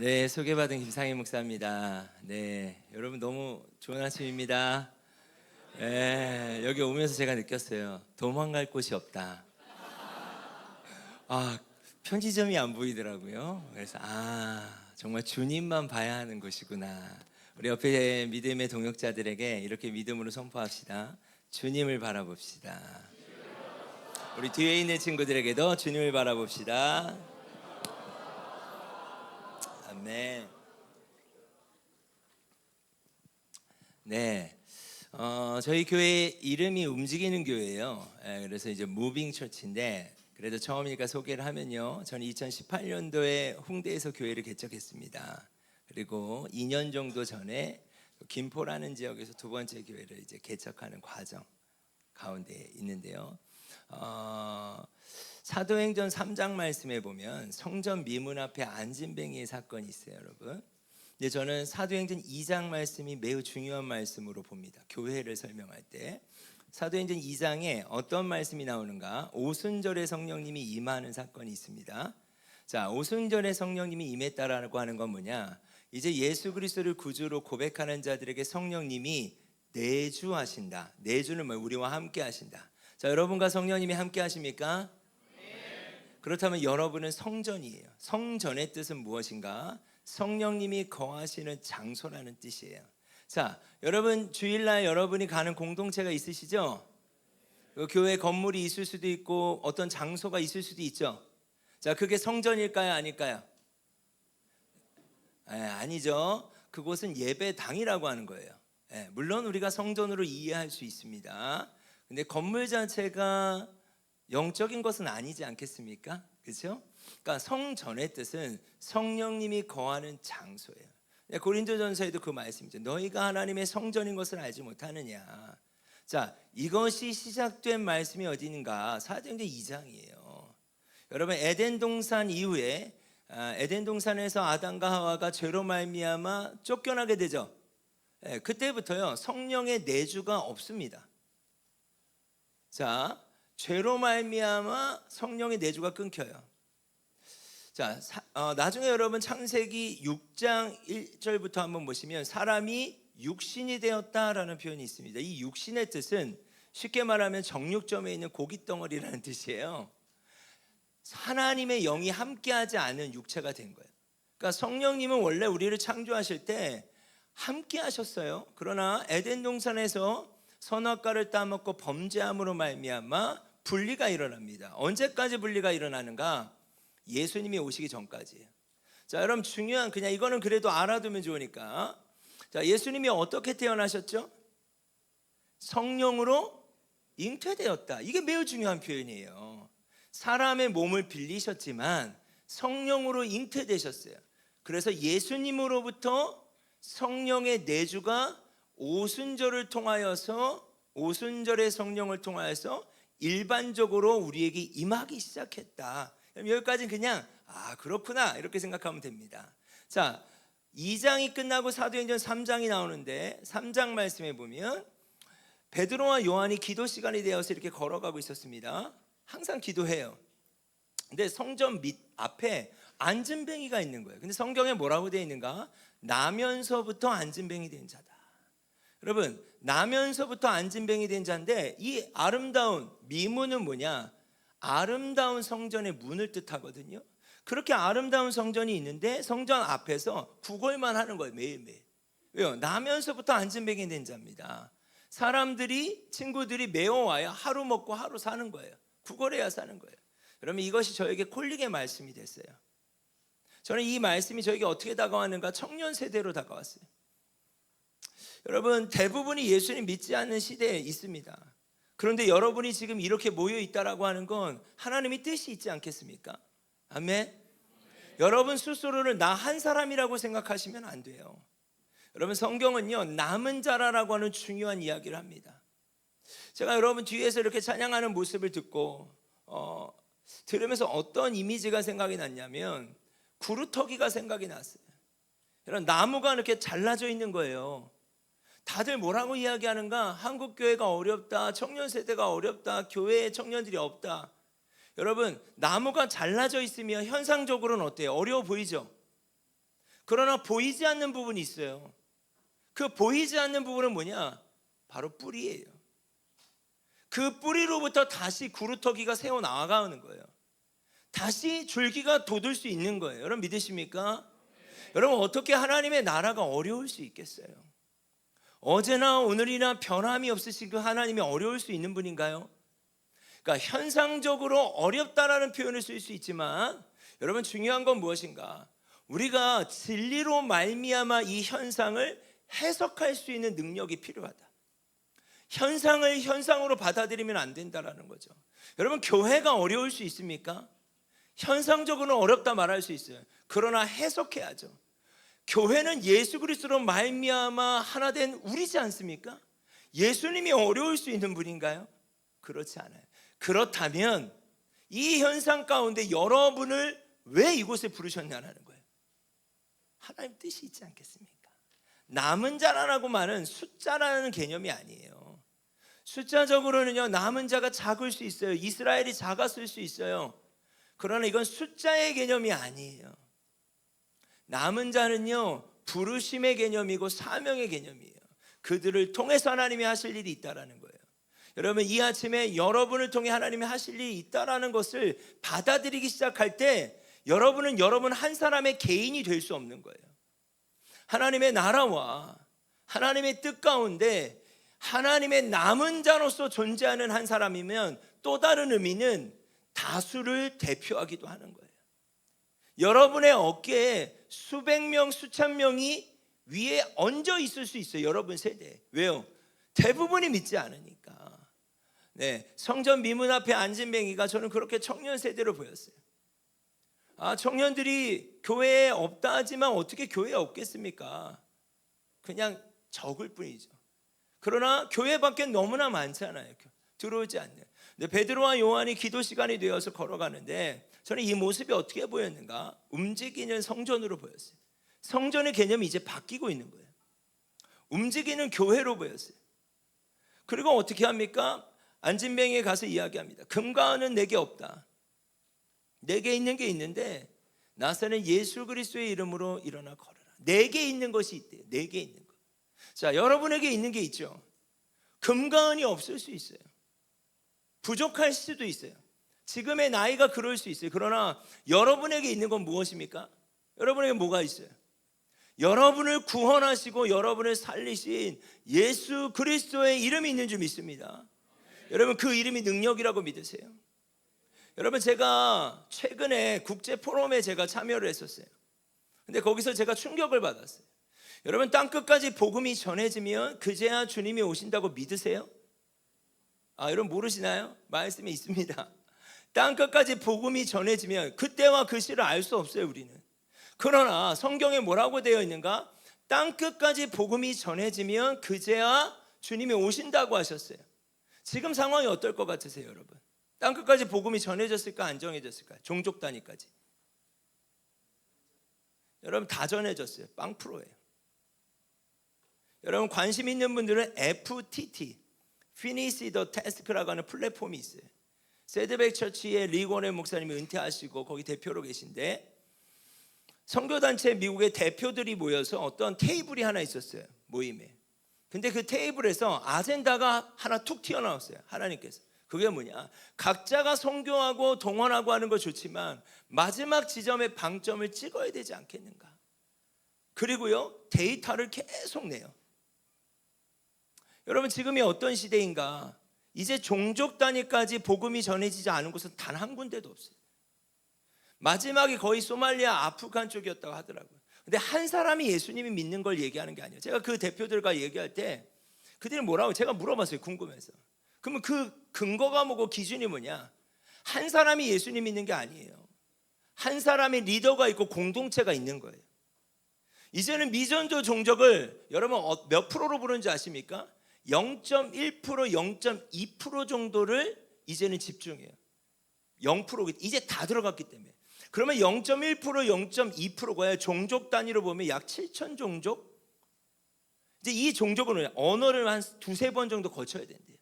네, 소개받은 김상희 목사입니다. 네, 여러분 너무 좋은 아침입니다. 네, 여기 오면서 제가 느꼈어요. 도망갈 곳이 없다. 편지점이 안 보이더라고요. 그래서 정말 주님만 봐야 하는 곳이구나. 우리 옆에 믿음의 동역자들에게 이렇게 믿음으로 선포합시다. 주님을 바라봅시다. 우리 뒤에 있는 친구들에게도 주님을 바라봅시다. 아멘. 네, 저희 교회 이름이 움직이는 교회예요. 그래서 이제 무빙 처치인데 그래도 처음이니까 소개를 하면요. 저는 2018년도에 홍대에서 교회를 개척했습니다. 그리고 2년 정도 전에 김포라는 지역에서 두 번째 교회를 이제 개척하는 과정 가운데 있는데요. 사도행전 3장 말씀에 보면 성전 미문 앞에 안진뱅이의 사건이 있어요, 여러분. 근데 저는 사도행전 2장 말씀이 매우 중요한 말씀으로 봅니다. 교회를 설명할 때 사도행전 2장에 어떤 말씀이 나오는가? 오순절에 성령님이 임하는 사건이 있습니다. 자, 오순절에 성령님이 임했다라고 하는 건 뭐냐? 이제 예수 그리스도를 구주로 고백하는 자들에게 성령님이 내주하신다. 내주는 뭐 우리와 함께 하신다. 자, 여러분과 성령님이 함께 하십니까? 그렇다면 여러분은 성전이에요. 성전의 뜻은 무엇인가? 성령님이 거하시는 장소라는 뜻이에요. 자, 여러분 주일날 여러분이 가는 공동체가 있으시죠? 교회 건물이 있을 수도 있고 어떤 장소가 있을 수도 있죠. 자, 그게 성전일까요? 아닐까요? 아니죠. 그곳은 예배당이라고 하는 거예요. 물론 우리가 성전으로 이해할 수 있습니다. 근데 건물 자체가 영적인 것은 아니지 않겠습니까? 그렇죠? 그러니까 성전의 뜻은 성령님이 거하는 장소예요. 고린도전서에도 그 말씀이죠. 너희가 하나님의 성전인 것을 알지 못하느냐. 자, 이것이 시작된 말씀이 어디인가? 사도행전 2장이에요. 여러분, 에덴 동산 이후에 에덴 동산에서 아담과 하와가 죄로 말미암아 쫓겨나게 되죠. 그때부터요 성령의 내주가 없습니다. 자, 죄로 말미암아 성령의 내주가 끊겨요. 자, 나중에 여러분 창세기 6장 1절부터 한번 보시면 사람이 육신이 되었다라는 표현이 있습니다. 이 육신의 뜻은 쉽게 말하면 정육점에 있는 고깃덩어리라는 뜻이에요. 하나님의 영이 함께하지 않은 육체가 된 거예요. 그러니까 성령님은 원래 우리를 창조하실 때 함께 하셨어요. 그러나 에덴 동산에서 선악과를 따먹고 범죄함으로 말미암아 분리가 일어납니다. 언제까지 분리가 일어나는가? 예수님이 오시기 전까지예요. 자, 여러분 중요한 그냥 이거는 그래도 알아두면 좋으니까. 자, 예수님이 어떻게 태어나셨죠? 성령으로 잉태되었다. 이게 매우 중요한 표현이에요. 사람의 몸을 빌리셨지만 성령으로 잉태되셨어요. 그래서 예수님으로부터 성령의 내주가 오순절을 통하여서 오순절의 성령을 통하여서 일반적으로 우리에게 임하기 시작했다. 여기까지는 그냥 그렇구나 이렇게 생각하면 됩니다. 자, 2장이 끝나고 사도행전 3장이 나오는데 3장 말씀에 보면 베드로와 요한이 기도 시간이 되어서 이렇게 걸어가고 있었습니다. 항상 기도해요. 근데 성전 밑 앞에 안진뱅이가 있는 거예요. 근데 성경에 뭐라고 되어 있는가? 나면서부터 안진뱅이 된 자다. 여러분, 나면서부터 안진뱅이 된 자인데 이 아름다운 미문은 뭐냐? 아름다운 성전의 문을 뜻하거든요. 그렇게 아름다운 성전이 있는데 성전 앞에서 구걸만 하는 거예요. 매일매일. 왜요? 나면서부터 안진뱅이 된 자입니다. 사람들이 친구들이 메워와야 하루 먹고 하루 사는 거예요. 구걸해야 사는 거예요. 그러면 이것이 저에게 콜릭의 말씀이 됐어요. 저는 이 말씀이 저에게 어떻게 다가왔는가? 청년 세대로 다가왔어요. 여러분, 대부분이 예수님 믿지 않는 시대에 있습니다. 그런데 여러분이 지금 이렇게 모여 있다라고 하는 건 하나님의 뜻이 있지 않겠습니까? 아멘. 여러분 스스로를 나 한 사람이라고 생각하시면 안 돼요. 여러분, 성경은요 남은 자라라고 하는 중요한 이야기를 합니다. 제가 여러분 뒤에서 이렇게 찬양하는 모습을 듣고 들으면서 어떤 이미지가 생각이 났냐면 구루터기가 생각이 났어요. 이런 나무가 이렇게 잘라져 있는 거예요. 다들 뭐라고 이야기하는가? 한국교회가 어렵다, 청년 세대가 어렵다, 교회에 청년들이 없다. 여러분, 나무가 잘라져 있으면 현상적으로는 어때요? 어려워 보이죠? 그러나 보이지 않는 부분이 있어요. 그 보이지 않는 부분은 뭐냐? 바로 뿌리예요. 그 뿌리로부터 다시 구루터기가 새어 나가는 거예요. 다시 줄기가 돋을 수 있는 거예요. 여러분 믿으십니까? 여러분 어떻게 하나님의 나라가 어려울 수 있겠어요? 어제나 오늘이나 변함이 없으신 그 하나님이 어려울 수 있는 분인가요? 그러니까 현상적으로 어렵다라는 표현을 쓸 수 있지만 여러분 중요한 건 무엇인가? 우리가 진리로 말미암아 이 현상을 해석할 수 있는 능력이 필요하다. 현상을 현상으로 받아들이면 안 된다라는 거죠. 여러분 교회가 어려울 수 있습니까? 현상적으로는 어렵다 말할 수 있어요. 그러나 해석해야죠. 교회는 예수 그리스도로 말미암아 하나 된 우리지 않습니까? 예수님이 어려울 수 있는 분인가요? 그렇지 않아요. 그렇다면 이 현상 가운데 여러분을 왜 이곳에 부르셨냐는 거예요. 하나님 뜻이 있지 않겠습니까? 남은 자라고 말은 숫자라는 개념이 아니에요. 숫자적으로는요, 남은 자가 작을 수 있어요. 이스라엘이 작았을 수 있어요. 그러나 이건 숫자의 개념이 아니에요. 남은 자는요, 부르심의 개념이고 사명의 개념이에요. 그들을 통해서 하나님이 하실 일이 있다라는 거예요. 여러분 이 아침에 여러분을 통해 하나님이 하실 일이 있다라는 것을 받아들이기 시작할 때 여러분은 여러분 한 사람의 개인이 될 수 없는 거예요. 하나님의 나라와 하나님의 뜻 가운데 하나님의 남은 자로서 존재하는 한 사람이면 또 다른 의미는 다수를 대표하기도 하는 거예요. 여러분의 어깨에 수백 명, 수천 명이 위에 얹어 있을 수 있어요. 여러분 세대에. 왜요? 대부분이 믿지 않으니까. 성전 미문 앞에 앉은 맹이가 저는 그렇게 청년 세대로 보였어요. 청년들이 교회에 없다 하지만 어떻게 교회에 없겠습니까? 그냥 적을 뿐이죠. 그러나 교회 밖엔 너무나 많잖아요. 들어오지 않는. 근데 베드로와 요한이 기도 시간이 되어서 걸어가는데 저는 이 모습이 어떻게 보였는가? 움직이는 성전으로 보였어요. 성전의 개념이 이제 바뀌고 있는 거예요. 움직이는 교회로 보였어요. 그리고 어떻게 합니까? 안진뱅이에 가서 이야기합니다. 금과 은은 내게 없다. 내게 있는 게 있는데 나사는 예수 그리스도의 이름으로 일어나 걸어라. 내게 있는 것이 있대요. 내게 있는 것. 자, 여러분에게 있는 게 있죠. 금과 은이 없을 수 있어요. 부족할 수도 있어요. 지금의 나이가 그럴 수 있어요. 그러나 여러분에게 있는 건 무엇입니까? 여러분에게 뭐가 있어요? 여러분을 구원하시고 여러분을 살리신 예수 그리스도의 이름이 있는 줄 믿습니다. 여러분 그 이름이 능력이라고 믿으세요? 여러분 제가 최근에 국제 포럼에 제가 참여를 했었어요. 근데 거기서 제가 충격을 받았어요. 여러분 땅끝까지 복음이 전해지면 그제야 주님이 오신다고 믿으세요? 여러분 모르시나요? 말씀이 있습니다. 땅끝까지 복음이 전해지면 그때와 그 시를 알 수 없어요 우리는. 그러나 성경에 뭐라고 되어 있는가? 땅끝까지 복음이 전해지면 그제야 주님이 오신다고 하셨어요. 지금 상황이 어떨 것 같으세요 여러분? 땅끝까지 복음이 전해졌을까 안 전해졌을까? 종족 단위까지. 여러분 다 전해졌어요. 빵 프로예요. 여러분 관심 있는 분들은 FTT Finish the Task라고 하는 플랫폼이 있어요. 세드백 처치의 리고넬 목사님이 은퇴하시고 거기 대표로 계신데 선교단체 미국의 대표들이 모여서 어떤 테이블이 하나 있었어요. 모임에. 근데 그 테이블에서 아젠다가 하나 툭 튀어나왔어요. 하나님께서. 그게 뭐냐? 각자가 선교하고 동원하고 하는 거 좋지만 마지막 지점에 방점을 찍어야 되지 않겠는가? 그리고요 데이터를 계속 내요. 여러분 지금이 어떤 시대인가? 이제 종족 단위까지 복음이 전해지지 않은 곳은 단 한 군데도 없어요. 마지막이 거의 소말리아 아프간 쪽이었다고 하더라고요. 근데 한 사람이 예수님이 믿는 걸 얘기하는 게 아니에요. 제가 그 대표들과 얘기할 때 그들이 뭐라고 제가 물어봤어요. 궁금해서. 그러면 그 근거가 뭐고 기준이 뭐냐? 한 사람이 예수님 믿는 게 아니에요. 한 사람의 리더가 있고 공동체가 있는 거예요. 이제는 미전도 종족을 여러분 몇 프로로 부르는지 아십니까? 0.1%, 0.2% 정도를 이제는 집중해요. 0% 이제 다 들어갔기 때문에. 그러면 0.1%, 0.2%가 종족 단위로 보면 약 7천 종족. 이제 이 종족은 언어를 한 두세 번 정도 거쳐야 된대요.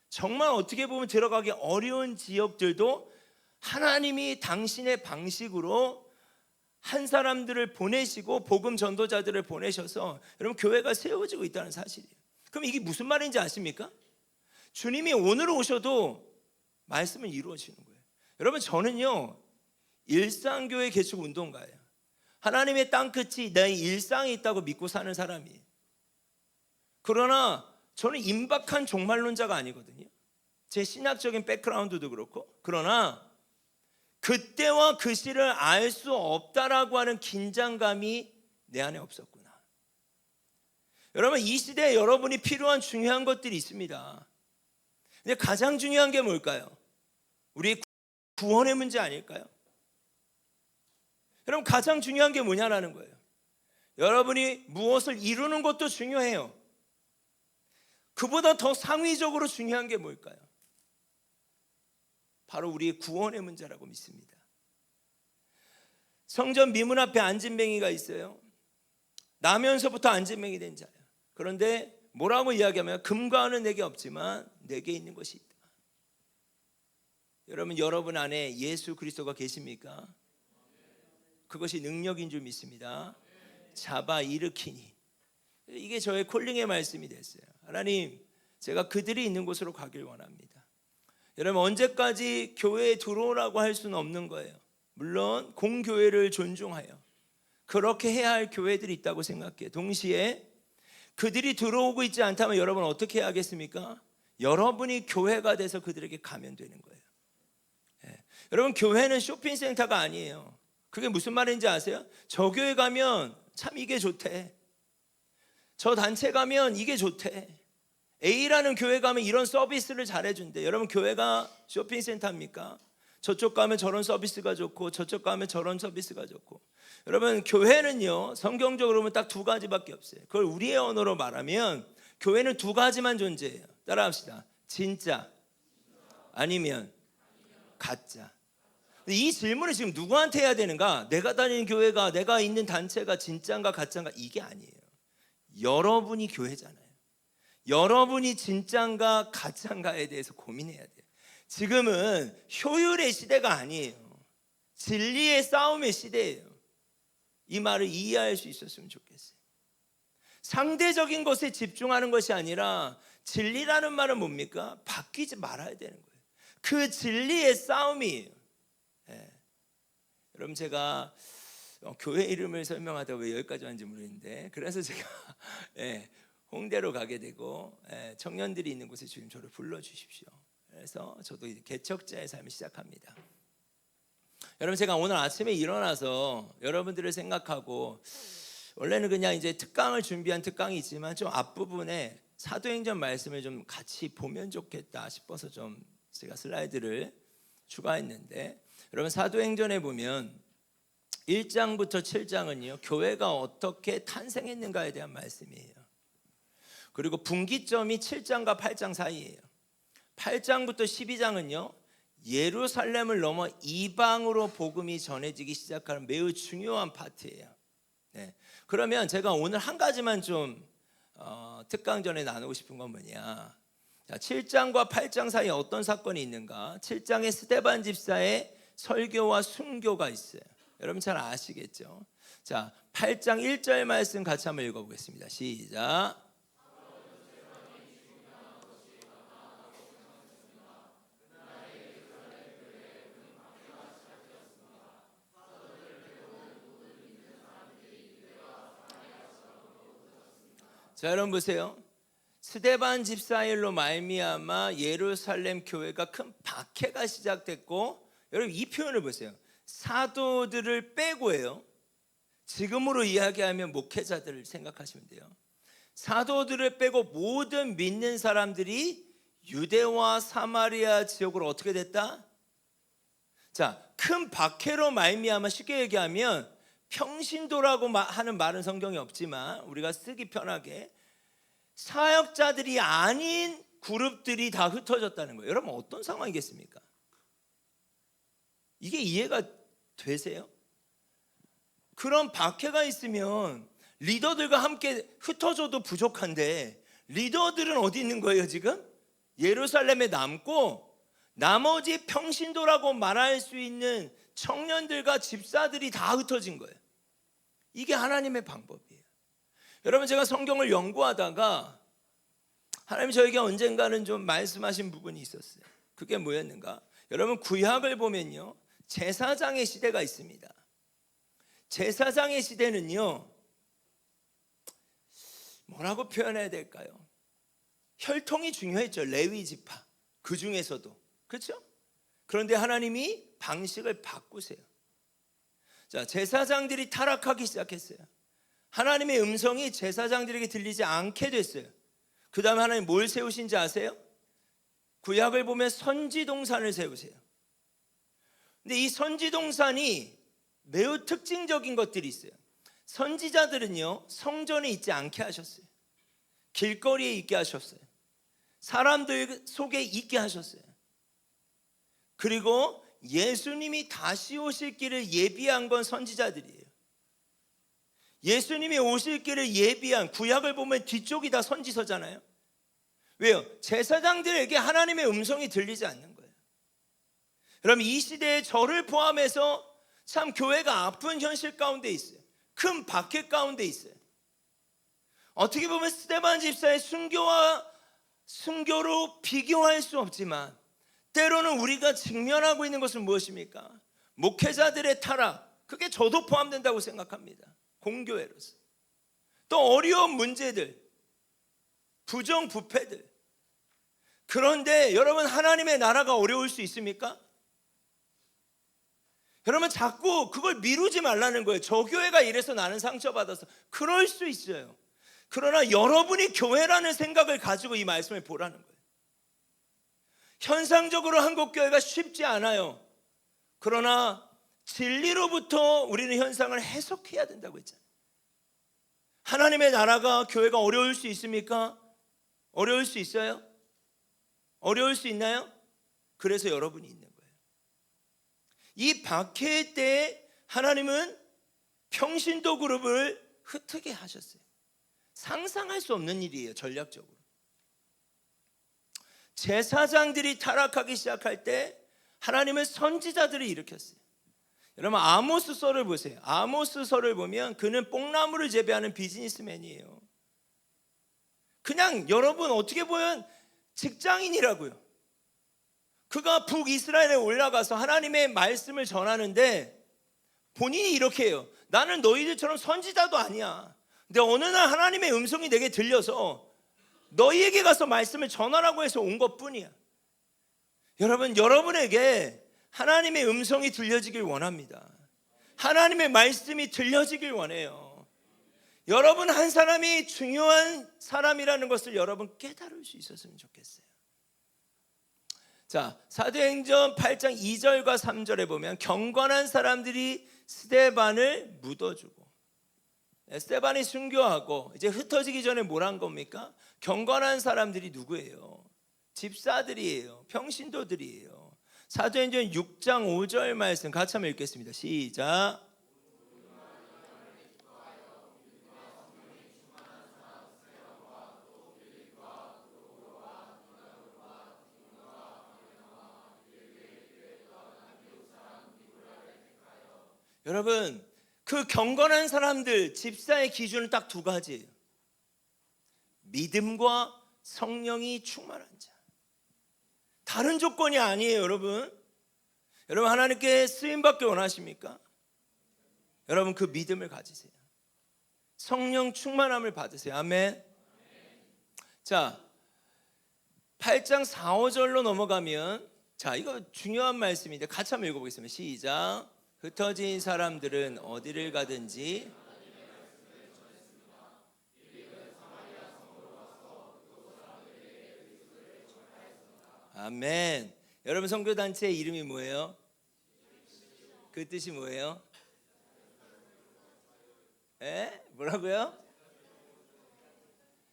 정말 어떻게 보면 들어가기 어려운 지역들도 하나님이 당신의 방식으로 한 사람들을 보내시고 복음 전도자들을 보내셔서 여러분 교회가 세워지고 있다는 사실이에요. 그럼 이게 무슨 말인지 아십니까? 주님이 오늘 오셔도 말씀은 이루어지는 거예요. 여러분 저는요 일상교회 개척 운동가예요. 하나님의 땅끝이 내 일상에 있다고 믿고 사는 사람이에요. 그러나 저는 임박한 종말론자가 아니거든요. 제 신학적인 백그라운드도 그렇고. 그러나 그때와 그 시를 알 수 없다라고 하는 긴장감이 내 안에 없었구나. 여러분 이 시대에 여러분이 필요한 중요한 것들이 있습니다. 근데 가장 중요한 게 뭘까요? 우리 구원의 문제 아닐까요? 여러분 가장 중요한 게 뭐냐라는 거예요. 여러분이 무엇을 이루는 것도 중요해요. 그보다 더 상위적으로 중요한 게 뭘까요? 바로 우리의 구원의 문제라고 믿습니다. 성전 미문 앞에 안진뱅이가 있어요. 나면서부터 안진뱅이 된 자야. 그런데 뭐라고 이야기하면 금과 은은 내게 없지만 내게 있는 것이 있다. 여러분 안에 예수 그리스도가 계십니까? 그것이 능력인 줄 믿습니다. 잡아 일으키니. 이게 저의 콜링의 말씀이 됐어요. 하나님, 제가 그들이 있는 곳으로 가길 원합니다. 여러분 언제까지 교회에 들어오라고 할 수는 없는 거예요. 물론 공교회를 존중하여 그렇게 해야 할 교회들이 있다고 생각해요. 동시에 그들이 들어오고 있지 않다면 여러분 어떻게 해야 하겠습니까? 여러분이 교회가 돼서 그들에게 가면 되는 거예요. 여러분 교회는 쇼핑센터가 아니에요. 그게 무슨 말인지 아세요? 저 교회 가면 참 이게 좋대. 저 단체 가면 이게 좋대. A라는 교회 가면 이런 서비스를 잘해준대. 여러분 교회가 쇼핑센터입니까? 저쪽 가면 저런 서비스가 좋고 저쪽 가면 저런 서비스가 좋고. 여러분 교회는요 성경적으로 보면 딱 두 가지밖에 없어요. 그걸 우리의 언어로 말하면 교회는 두 가지만 존재해요. 따라합시다. 진짜 아니면 가짜. 이 질문을 지금 누구한테 해야 되는가? 내가 다니는 교회가, 내가 있는 단체가 진짜인가 가짜인가? 이게 아니에요. 여러분이 교회잖아요. 여러분이 진짜인가 가짜인가에 대해서 고민해야 돼요. 지금은 효율의 시대가 아니에요. 진리의 싸움의 시대예요. 이 말을 이해할 수 있었으면 좋겠어요. 상대적인 것에 집중하는 것이 아니라 진리라는 말은 뭡니까? 바뀌지 말아야 되는 거예요. 그 진리의 싸움이에요. 여러분 제가 교회 이름을 설명하다 왜 여기까지 왔는지 모르겠는데 그래서 제가 홍대로 가게 되고 청년들이 있는 곳에 주님 저를 불러주십시오. 그래서 저도 이제 개척자의 삶을 시작합니다. 여러분 제가 오늘 아침에 일어나서 여러분들을 생각하고 원래는 그냥 이제 특강을 준비한 특강이 있지만 좀 앞부분에 사도행전 말씀을 좀 같이 보면 좋겠다 싶어서 좀 제가 슬라이드를 추가했는데 여러분 사도행전에 보면 1장부터 7장은요 교회가 어떻게 탄생했는가에 대한 말씀이에요. 그리고 분기점이 7장과 8장 사이예요. 8장부터 12장은요 예루살렘을 넘어 이방으로 복음이 전해지기 시작하는 매우 중요한 파트예요. 그러면 제가 오늘 한 가지만 좀 특강 전에 나누고 싶은 건 뭐냐. 자, 7장과 8장 사이에 어떤 사건이 있는가. 7장에 스데반 집사의 설교와 순교가 있어요. 여러분 잘 아시겠죠? 자, 8장 1절 말씀 같이 한번 읽어보겠습니다. 시작. 자, 여러분 보세요. 스데반 집사 일로 말미암아 예루살렘 교회가 큰 박해가 시작됐고, 여러분 이 표현을 보세요. 사도들을 빼고예요. 지금으로 이야기하면 목회자들을 생각하시면 돼요. 사도들을 빼고 모든 믿는 사람들이 유대와 사마리아 지역으로 어떻게 됐다? 자, 큰 박해로 말미암아 쉽게 얘기하면 평신도라고 하는 말은 성경에 없지만 우리가 쓰기 편하게 사역자들이 아닌 그룹들이 다 흩어졌다는 거예요. 여러분 어떤 상황이겠습니까? 이게 이해가 되세요? 그런 박해가 있으면 리더들과 함께 흩어져도 부족한데 리더들은 어디 있는 거예요 지금? 예루살렘에 남고 나머지 평신도라고 말할 수 있는 청년들과 집사들이 다 흩어진 거예요. 이게 하나님의 방법이에요. 여러분, 제가 성경을 연구하다가 하나님이 저에게 언젠가는 좀 말씀하신 부분이 있었어요. 그게 뭐였는가? 여러분, 구약을 보면요, 제사장의 시대가 있습니다. 제사장의 시대는요, 뭐라고 표현해야 될까요? 혈통이 중요했죠. 레위 지파 그 중에서도, 그렇죠? 그런데 하나님이 방식을 바꾸세요. 자, 제사장들이 타락하기 시작했어요. 하나님의 음성이 제사장들에게 들리지 않게 됐어요. 그 다음에 하나님 뭘 세우신지 아세요? 구약을 보면 선지동산을 세우세요. 근데 이 선지동산이 매우 특징적인 것들이 있어요. 선지자들은요, 성전에 있지 않게 하셨어요. 길거리에 있게 하셨어요. 사람들 속에 있게 하셨어요. 그리고 예수님이 다시 오실 길을 예비한 건 선지자들이에요. 예수님이 오실 길을 예비한, 구약을 보면 뒤쪽이 다 선지서잖아요. 왜요? 제사장들에게 하나님의 음성이 들리지 않는 거예요. 그럼 이 시대에 저를 포함해서 참 교회가 아픈 현실 가운데 있어요. 큰 박해 가운데 있어요. 어떻게 보면 스데반 집사의 순교로 비교할 수 없지만, 때로는 우리가 직면하고 있는 것은 무엇입니까? 목회자들의 타락, 그게 저도 포함된다고 생각합니다. 공교회로서. 또 어려운 문제들, 부정부패들. 그런데 여러분, 하나님의 나라가 어려울 수 있습니까? 여러분, 자꾸 그걸 미루지 말라는 거예요. 저 교회가 이래서 나는 상처받아서. 그럴 수 있어요. 그러나 여러분이 교회라는 생각을 가지고 이 말씀을 보라는 거예요. 현상적으로 한국교회가 쉽지 않아요. 그러나 진리로부터 우리는 현상을 해석해야 된다고 했잖아요. 하나님의 나라가, 교회가 어려울 수 있습니까? 어려울 수 있어요? 어려울 수 있나요? 그래서 여러분이 있는 거예요. 이 박해 때에 하나님은 평신도 그룹을 흩트게 하셨어요. 상상할 수 없는 일이에요. 전략적으로. 제사장들이 타락하기 시작할 때 하나님은 선지자들을 일으켰어요. 여러분, 아모스서를 보세요. 아모스서를 보면 그는 뽕나무를 재배하는 비즈니스맨이에요. 그냥 여러분, 어떻게 보면 직장인이라고요. 그가 북이스라엘에 올라가서 하나님의 말씀을 전하는데 본인이 이렇게 해요. 나는 너희들처럼 선지자도 아니야. 근데 어느 날 하나님의 음성이 내게 들려서 너희에게 가서 말씀을 전하라고 해서 온 것뿐이야. 여러분, 여러분에게 하나님의 음성이 들려지길 원합니다. 하나님의 말씀이 들려지길 원해요. 여러분 한 사람이 중요한 사람이라는 것을 여러분 깨달을 수 있었으면 좋겠어요. 자, 사도행전 8장 2절과 3절에 보면 경건한 사람들이 스데반을 묻어주고, 스데반이 순교하고 이제 흩어지기 전에 뭘 한 겁니까? 경건한 사람들이 누구예요? 집사들이에요. 평신도들이에요. 사도행전 6장 5절 말씀 같이 한번 읽겠습니다. 시작. 여러분, 그 경건한 사람들, 집사의 기준은 딱 두 가지예요. 믿음과 성령이 충만한 자. 다른 조건이 아니에요. 여러분, 하나님께 쓰임받기 원하십니까? 여러분, 그 믿음을 가지세요. 성령 충만함을 받으세요. 아멘. 자, 8장 4, 5절로 넘어가면, 자, 이거 중요한 말씀인데 같이 한번 읽어보겠습니다. 시작. 흩어진 사람들은 어디를 가든지 아멘. 여러분, 선교단체의 이름이 뭐예요? 그 뜻이 뭐예요? 뭐라고요?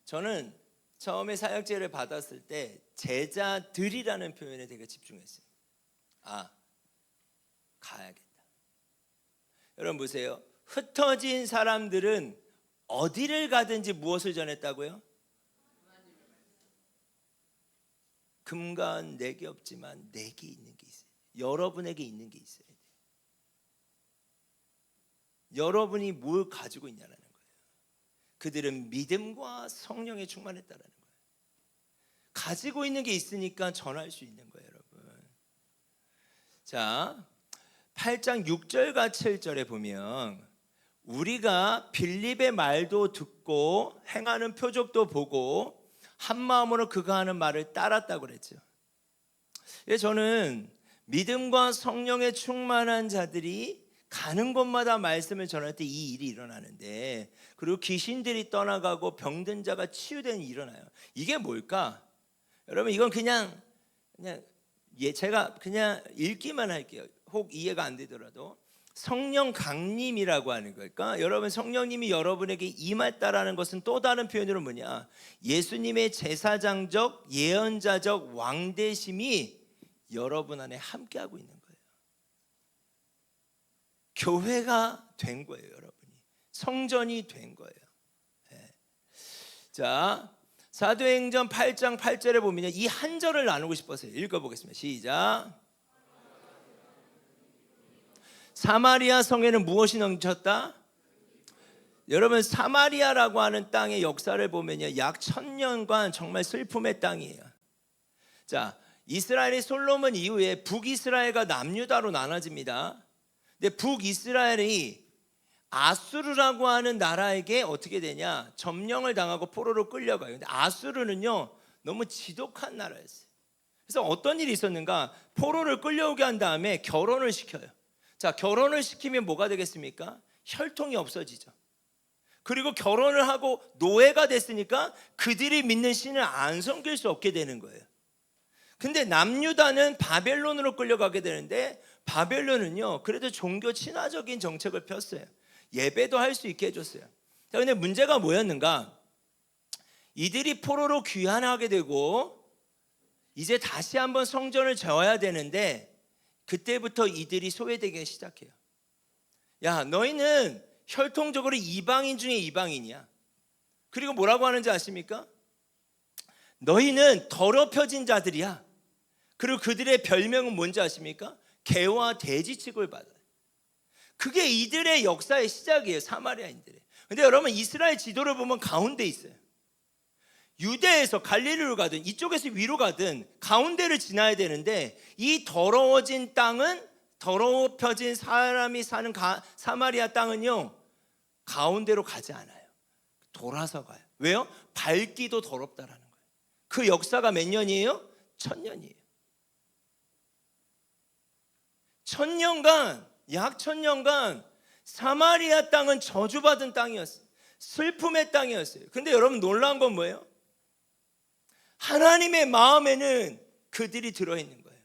저는 처음에 사역제를 받았을 때 제자들이라는 표현에 되게 집중했어요. 아, 가야겠다. 여러분 보세요. 흩어진 사람들은 어디를 가든지 무엇을 전했다고요? 금과 은이 없지만 내게 있는 게 있어요. 여러분에게 있는 게 있어야 돼요. 여러분이 뭘 가지고 있냐라는 거예요. 그들은 믿음과 성령에 충만했다라는 거예요. 가지고 있는 게 있으니까 전할 수 있는 거예요, 여러분. 자, 8장 6절과 7절에 보면 우리가 빌립의 말도 듣고 행하는 표적도 보고 한 마음으로 그가 하는 말을 따랐다고 그랬죠. 저는 믿음과 성령에 충만한 자들이 가는 곳마다 말씀을 전할 때 이 일이 일어나는데, 그리고 귀신들이 떠나가고 병든 자가 치유되는 일이 일어나요. 이게 뭘까? 여러분, 이건 그냥 제가 그냥 읽기만 할게요. 혹 이해가 안 되더라도 성령 강림이라고 하는 걸까? 여러분, 성령님이 여러분에게 임했다라는 것은 또 다른 표현으로 뭐냐? 예수님의 제사장적 예언자적 왕대심이 여러분 안에 함께하고 있는 거예요. 교회가 된 거예요, 여러분이. 성전이 된 거예요. 네. 자, 사도행전 8장 8절에 보면 이 한 절을 나누고 싶어서요. 읽어보겠습니다. 시작. 사마리아 성에는 무엇이 넘쳤다? 여러분, 사마리아라고 하는 땅의 역사를 보면요, 약 1000년간 정말 슬픔의 땅이에요. 자, 이스라엘이 솔로몬 이후에 북이스라엘과 남유다로 나눠집니다. 근데 북이스라엘이 아수르라고 하는 나라에게 어떻게 되냐? 점령을 당하고 포로로 끌려가요. 근데 아수르는요, 너무 지독한 나라였어요. 그래서 어떤 일이 있었는가? 포로를 끌려오게 한 다음에 결혼을 시켜요. 자, 결혼을 시키면 뭐가 되겠습니까? 혈통이 없어지죠. 그리고 결혼을 하고 노예가 됐으니까 그들이 믿는 신을 안 섬길 수 없게 되는 거예요. 근데 남유다는 바벨론으로 끌려가게 되는데, 바벨론은요, 그래도 종교 친화적인 정책을 폈어요. 예배도 할 수 있게 해줬어요. 자, 근데 문제가 뭐였는가? 이들이 포로로 귀환하게 되고 이제 다시 한번 성전을 재워야 되는데, 그때부터 이들이 소외되기 시작해요. 야, 너희는 혈통적으로 이방인 중에 이방인이야. 그리고 뭐라고 하는지 아십니까? 너희는 더럽혀진 자들이야. 그리고 그들의 별명은 뭔지 아십니까? 개와 돼지 취급을 받아요. 그게 이들의 역사의 시작이에요, 사마리아인들의. 근데 여러분, 이스라엘 지도를 보면 가운데 있어요. 유대에서 갈릴리로 가든 이쪽에서 위로 가든 가운데를 지나야 되는데, 이 더러워진 땅은, 더럽혀진 사람이 사는 사마리아 땅은요, 가운데로 가지 않아요. 돌아서 가요. 왜요? 밟기도 더럽다라는 거예요. 그 역사가 몇 년이에요? 1000년이에요. 1000년간, 약 1000년간 사마리아 땅은 저주받은 땅이었어요. 슬픔의 땅이었어요. 근데 여러분, 놀라운 건 뭐예요? 하나님의 마음에는 그들이 들어있는 거예요.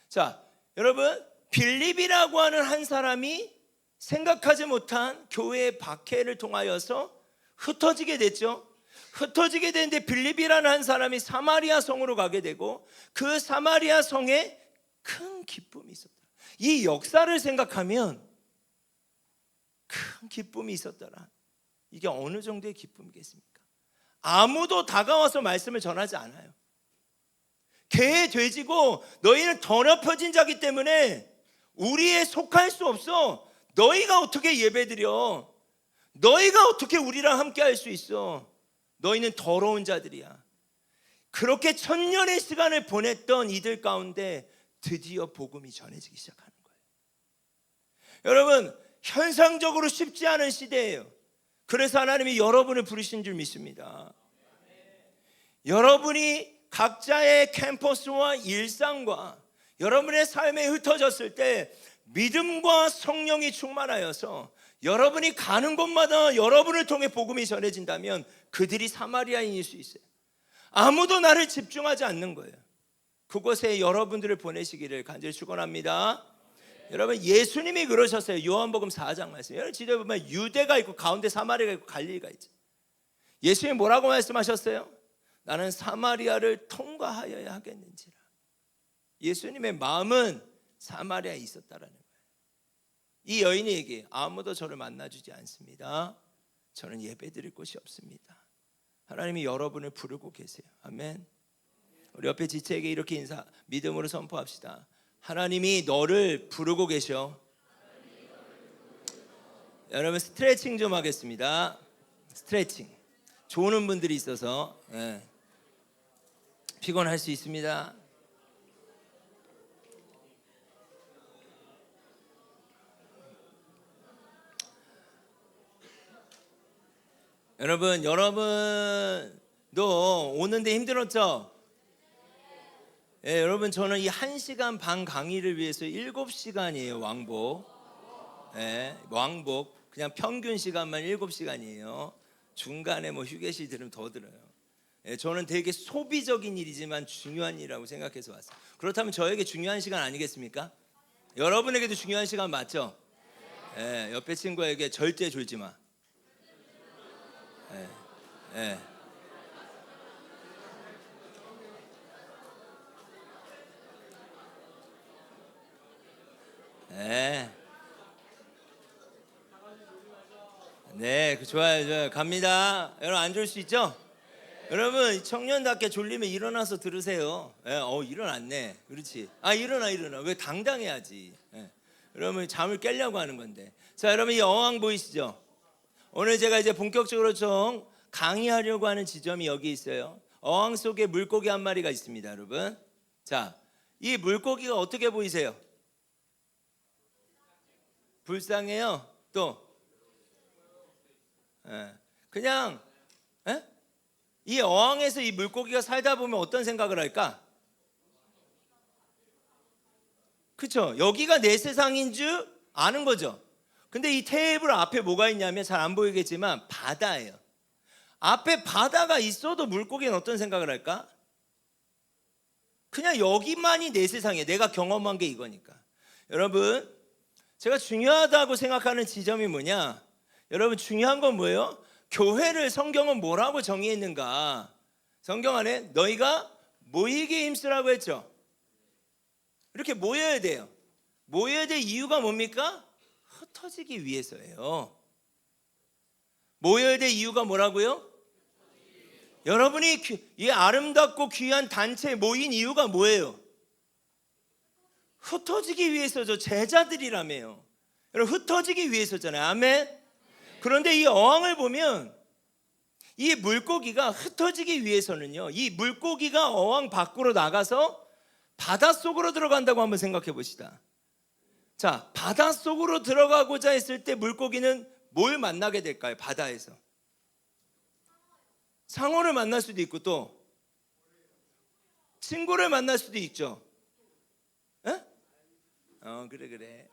자, 여러분, 빌립이라고 하는 한 사람이 생각하지 못한 교회의 박해를 통하여서 흩어지게 됐죠. 흩어지게 되는데 빌립이라는 한 사람이 사마리아 성으로 가게 되고, 그 사마리아 성에 큰 기쁨이 있었다. 이 역사를 생각하면 큰 기쁨이 있었더라. 이게 어느 정도의 기쁨이겠습니까? 아무도 다가와서 말씀을 전하지 않아요. 개, 돼지고 너희는 더럽혀진 자기 때문에 우리에 속할 수 없어. 너희가 어떻게 예배드려? 너희가 어떻게 우리랑 함께 할 수 있어? 너희는 더러운 자들이야. 그렇게 1000년의 시간을 보냈던 이들 가운데 드디어 복음이 전해지기 시작하는 거예요. 여러분, 현상적으로 쉽지 않은 시대예요. 그래서 하나님이 여러분을 부르신 줄 믿습니다. 여러분이 각자의 캠퍼스와 일상과 여러분의 삶에 흩어졌을 때 믿음과 성령이 충만하여서 여러분이 가는 곳마다 여러분을 통해 복음이 전해진다면 그들이 사마리아인일 수 있어요. 아무도 나를 집중하지 않는 거예요. 그곳에 여러분들을 보내시기를 간절히 축원합니다. 여러분, 예수님이 그러셨어요. 요한복음 4장 말씀. 여러분, 지도에 보면 유대가 있고 가운데 사마리아가 있고 갈릴리가 있죠. 예수님이 뭐라고 말씀하셨어요? 나는 사마리아를 통과하여야 하겠는지라. 예수님의 마음은 사마리아에 있었다라는 거예요. 이 여인이 얘기해요. 아무도 저를 만나주지 않습니다. 저는 예배드릴 곳이 없습니다. 하나님이 여러분을 부르고 계세요. 아멘. 우리 옆에 지체에게 이렇게 믿음으로 선포합시다. 하나님이 너를 부르고 계셔. 여러분 스트레칭 좀 하겠습니다. 스트레칭. 조는 분들이 있어서 피곤할 수 있습니다. 여러분도 오는데 힘들었죠? 여러분 저는 이 1시간 반 강의를 위해서 7시간이에요. 왕복. 왕복. 그냥 평균 시간만 7시간이에요. 중간에 뭐 휴게실 들으면 더 들어요. 저는 되게 소비적인 일이지만 중요한 일이라고 생각해서 왔어요. 그렇다면 저에게 중요한 시간 아니겠습니까? 여러분에게도 중요한 시간 맞죠? 옆에 친구에게 절대 졸지 마. 네, 좋아요. 갑니다. 여러분 앉을 수 있죠? 여러분 청년답게 졸리면 일어나서 들으세요. 일어났네. 그렇지. 일어나. 왜 당당해야지. 여러분 잠을 깨려고 하는 건데. 자, 여러분 이 어항 보이시죠? 오늘 제가 이제 본격적으로 좀 강의하려고 하는 지점이 여기 있어요. 어항 속에 물고기 한 마리가 있습니다, 여러분. 자, 이 물고기가 어떻게 보이세요? 불쌍해요. 또 그냥 이 어항에서 이 물고기가 살다 보면 어떤 생각을 할까? 그쵸? 여기가 내 세상인 줄 아는 거죠. 근데 이 테이블 앞에 뭐가 있냐면 잘 안 보이겠지만 바다예요. 앞에 바다가 있어도 물고기는 어떤 생각을 할까? 그냥 여기만이 내 세상이에요. 내가 경험한 게 이거니까. 여러분 제가 중요하다고 생각하는 지점이 뭐냐? 여러분 중요한 건 뭐예요? 교회를 성경은 뭐라고 정의했는가? 성경 안에 너희가 모이게 힘쓰라고 했죠. 이렇게 모여야 돼요. 모여야 될 이유가 뭡니까? 흩어지기 위해서예요. 모여야 될 이유가 뭐라고요? 여러분이 이 아름답고 귀한 단체에 모인 이유가 뭐예요? 흩어지기 위해서죠. 제자들이라며요. 여러분 흩어지기 위해서잖아요. 아멘. 그런데 이 어항을 보면 이 물고기가 흩어지기 위해서는요, 이 물고기가 어항 밖으로 나가서 바닷속으로 들어간다고 한번 생각해 봅시다. 자, 바닷속으로 들어가고자 했을 때 물고기는 뭘 만나게 될까요? 바다에서 상어를 만날 수도 있고 또 친구를 만날 수도 있죠. 그래.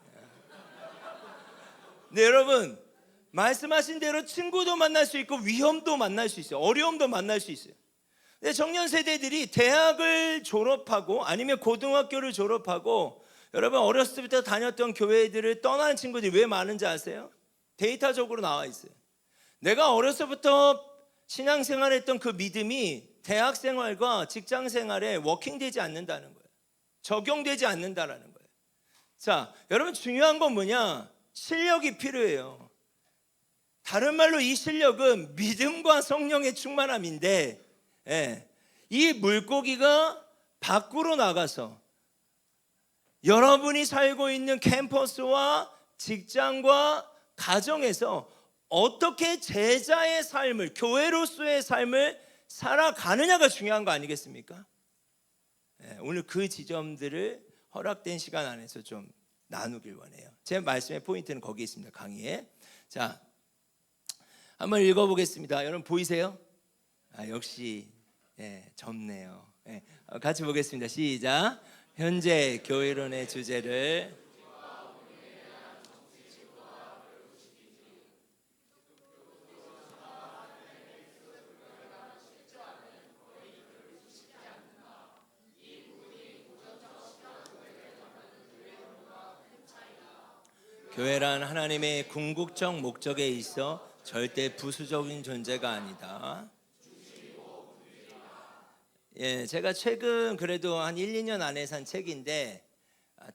네, 여러분 말씀하신 대로 친구도 만날 수 있고 위험도 만날 수 있어요. 어려움도 만날 수 있어요. 근데 청년 세대들이 대학을 졸업하고 아니면 고등학교를 졸업하고 여러분 어렸을 때부터 다녔던 교회들을 떠나는 친구들이 왜 많은지 아세요? 데이터적으로 나와 있어요. 내가 어렸을 때부터 신앙생활했던 그 믿음이 대학생활과 직장생활에 워킹되지 않는다는 거예요. 적용되지 않는다라는 거예요. 자, 여러분 중요한 건 뭐냐? 실력이 필요해요. 다른 말로 이 실력은 믿음과 성령의 충만함인데 이 물고기가 밖으로 나가서 여러분이 살고 있는 캠퍼스와 직장과 가정에서 어떻게 제자의 삶을, 교회로서의 삶을 살아가느냐가 중요한 거 아니겠습니까? 오늘 그 지점들을 허락된 시간 안에서 좀 나누길 원해요. 제 말씀의 포인트는 거기 있습니다. 강의에. 자, 한번 읽어보겠습니다. 여러분 보이세요? 역시 젊네요. 같이 보겠습니다. 시작. 현재 교회론의 주제를 교회란 하나님의 궁극적 목적에 있어 절대 부수적인 존재가 아니다. 제가 최근 그래도 한 1, 2년 안에 산 책인데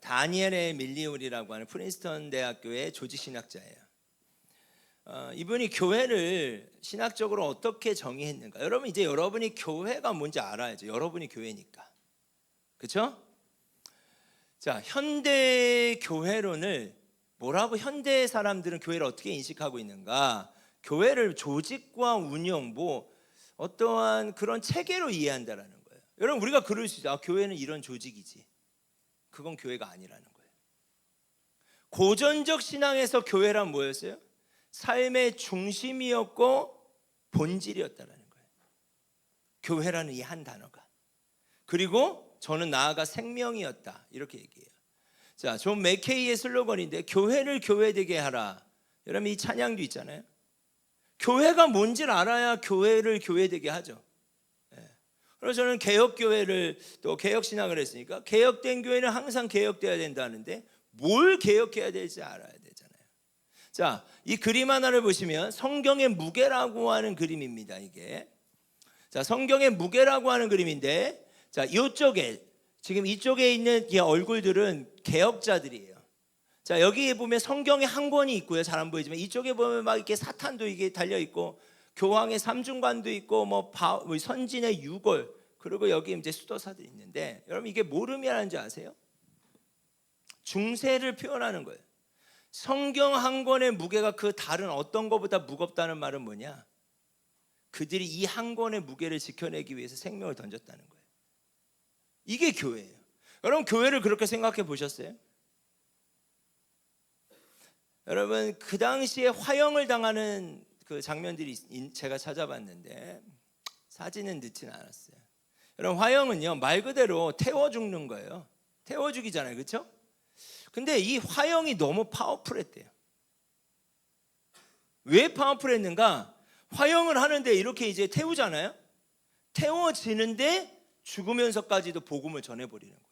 다니엘의 밀리울이라고 하는 프린스턴 대학교의 조직신학자예요. 이분이 교회를 신학적으로 어떻게 정의했는가? 여러분 이제 여러분이 교회가 뭔지 알아야죠. 여러분이 교회니까. 그렇죠? 자, 현대 교회론을 뭐라고 현대 사람들은 교회를 어떻게 인식하고 있는가? 교회를 조직과 운영, 어떠한 그런 체계로 이해한다라는 거예요. 여러분, 우리가 그럴 수 있어요. 교회는 이런 조직이지. 그건 교회가 아니라는 거예요. 고전적 신앙에서 교회란 뭐였어요? 삶의 중심이었고 본질이었다라는 거예요. 교회라는 이 한 단어가. 그리고 저는 나아가 생명이었다, 이렇게 얘기해요. 자, 존 맥케이의 슬로건인데 교회를 교회되게 하라. 여러분, 이 찬양도 있잖아요. 교회가 뭔지를 알아야 교회를 교회되게 하죠. 그래서 저는 개혁교회를 또 개혁신앙을 했으니까 개혁된 교회는 항상 개혁돼야 된다는데 뭘 개혁해야 될지 알아야 되잖아요. 자, 이 그림 하나를 보시면 성경의 무게라고 하는 그림입니다. 이게, 자, 성경의 무게라고 하는 그림인데, 자, 이쪽에 지금 이쪽에 있는 이 얼굴들은 개혁자들이에요. 자, 여기 보면 성경의 한 권이 있고요. 잘 안 보이지만 이쪽에 보면 막 이렇게 사탄도 이게 달려 있고 교황의 삼중관도 있고 선진의 유골, 그리고 여기 이제 수도사들이 있는데, 여러분 이게 뭘 의미하는지 아세요? 중세를 표현하는 거예요. 성경 한 권의 무게가 그 다른 어떤 것보다 무겁다는 말은 뭐냐? 그들이 이 한 권의 무게를 지켜내기 위해서 생명을 던졌다는 거예요. 이게 교회예요. 여러분, 교회를 그렇게 생각해 보셨어요? 여러분, 그 당시에 화형을 당하는 그 장면들이 제가 찾아봤는데 사진은 넣지는 않았어요. 여러분, 화형은요 말 그대로 태워 죽는 거예요. 태워 죽이잖아요, 그렇죠? 근데 이 화형이 너무 파워풀했대요. 왜 파워풀했는가? 화형을 하는데 이렇게 이제 태우잖아요. 태워지는데 죽으면서까지도 복음을 전해버리는 거예요.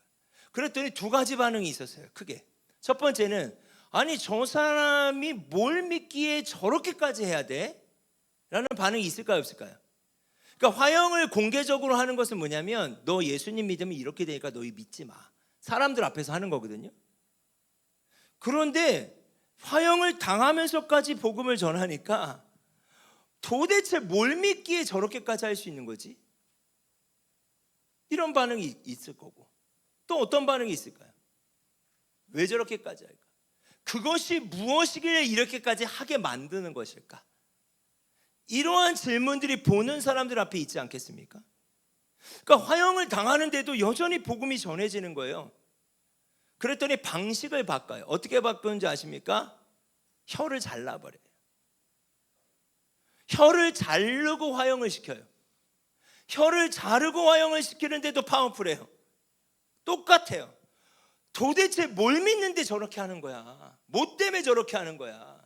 그랬더니 두 가지 반응이 있었어요, 크게. 첫 번째는, 아니 저 사람이 뭘 믿기에 저렇게까지 해야 돼? 라는 반응이 있을까요, 없을까요? 그러니까 화형을 공개적으로 하는 것은 뭐냐면, 너 예수님 믿으면 이렇게 되니까 너희 믿지 마, 사람들 앞에서 하는 거거든요. 그런데 화형을 당하면서까지 복음을 전하니까 도대체 뭘 믿기에 저렇게까지 할 수 있는 거지? 이런 반응이 있을 거고, 또 어떤 반응이 있을까요? 왜 저렇게까지 할까? 그것이 무엇이길래 이렇게까지 하게 만드는 것일까? 이러한 질문들이 보는 사람들 앞에 있지 않겠습니까? 그러니까 화형을 당하는데도 여전히 복음이 전해지는 거예요. 그랬더니 방식을 바꿔요. 어떻게 바꾸는지 아십니까? 혀를 잘라버려요. 혀를 자르고 화형을 시켜요. 혀를 자르고 화형을 시키는데도 파워풀해요. 똑같아요. 도대체 뭘 믿는데 저렇게 하는 거야? 뭐 때문에 저렇게 하는 거야?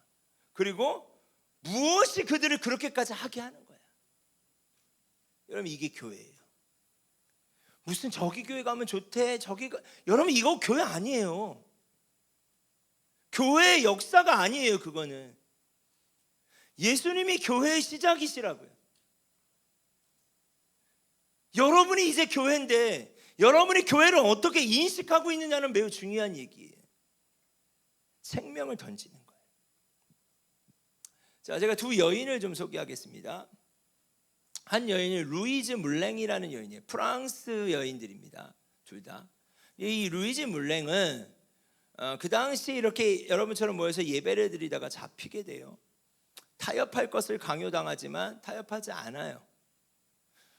그리고 무엇이 그들을 그렇게까지 하게 하는 거야? 여러분, 이게 교회예요. 무슨 저기 교회 가면 좋대, 여러분 이거 교회 아니에요. 교회의 역사가 아니에요. 그거는 예수님이 교회의 시작이시라고요. 여러분이 이제 교회인데 여러분이 교회를 어떻게 인식하고 있느냐는 매우 중요한 얘기예요. 생명을 던지는 거예요. 자, 제가 두 여인을 좀 소개하겠습니다. 한 여인은 루이즈 물랭이라는 여인이에요. 프랑스 여인들입니다, 둘 다. 이 루이즈 물랭은 그 당시 이렇게 여러분처럼 모여서 예배를 드리다가 잡히게 돼요. 타협할 것을 강요당하지만 타협하지 않아요.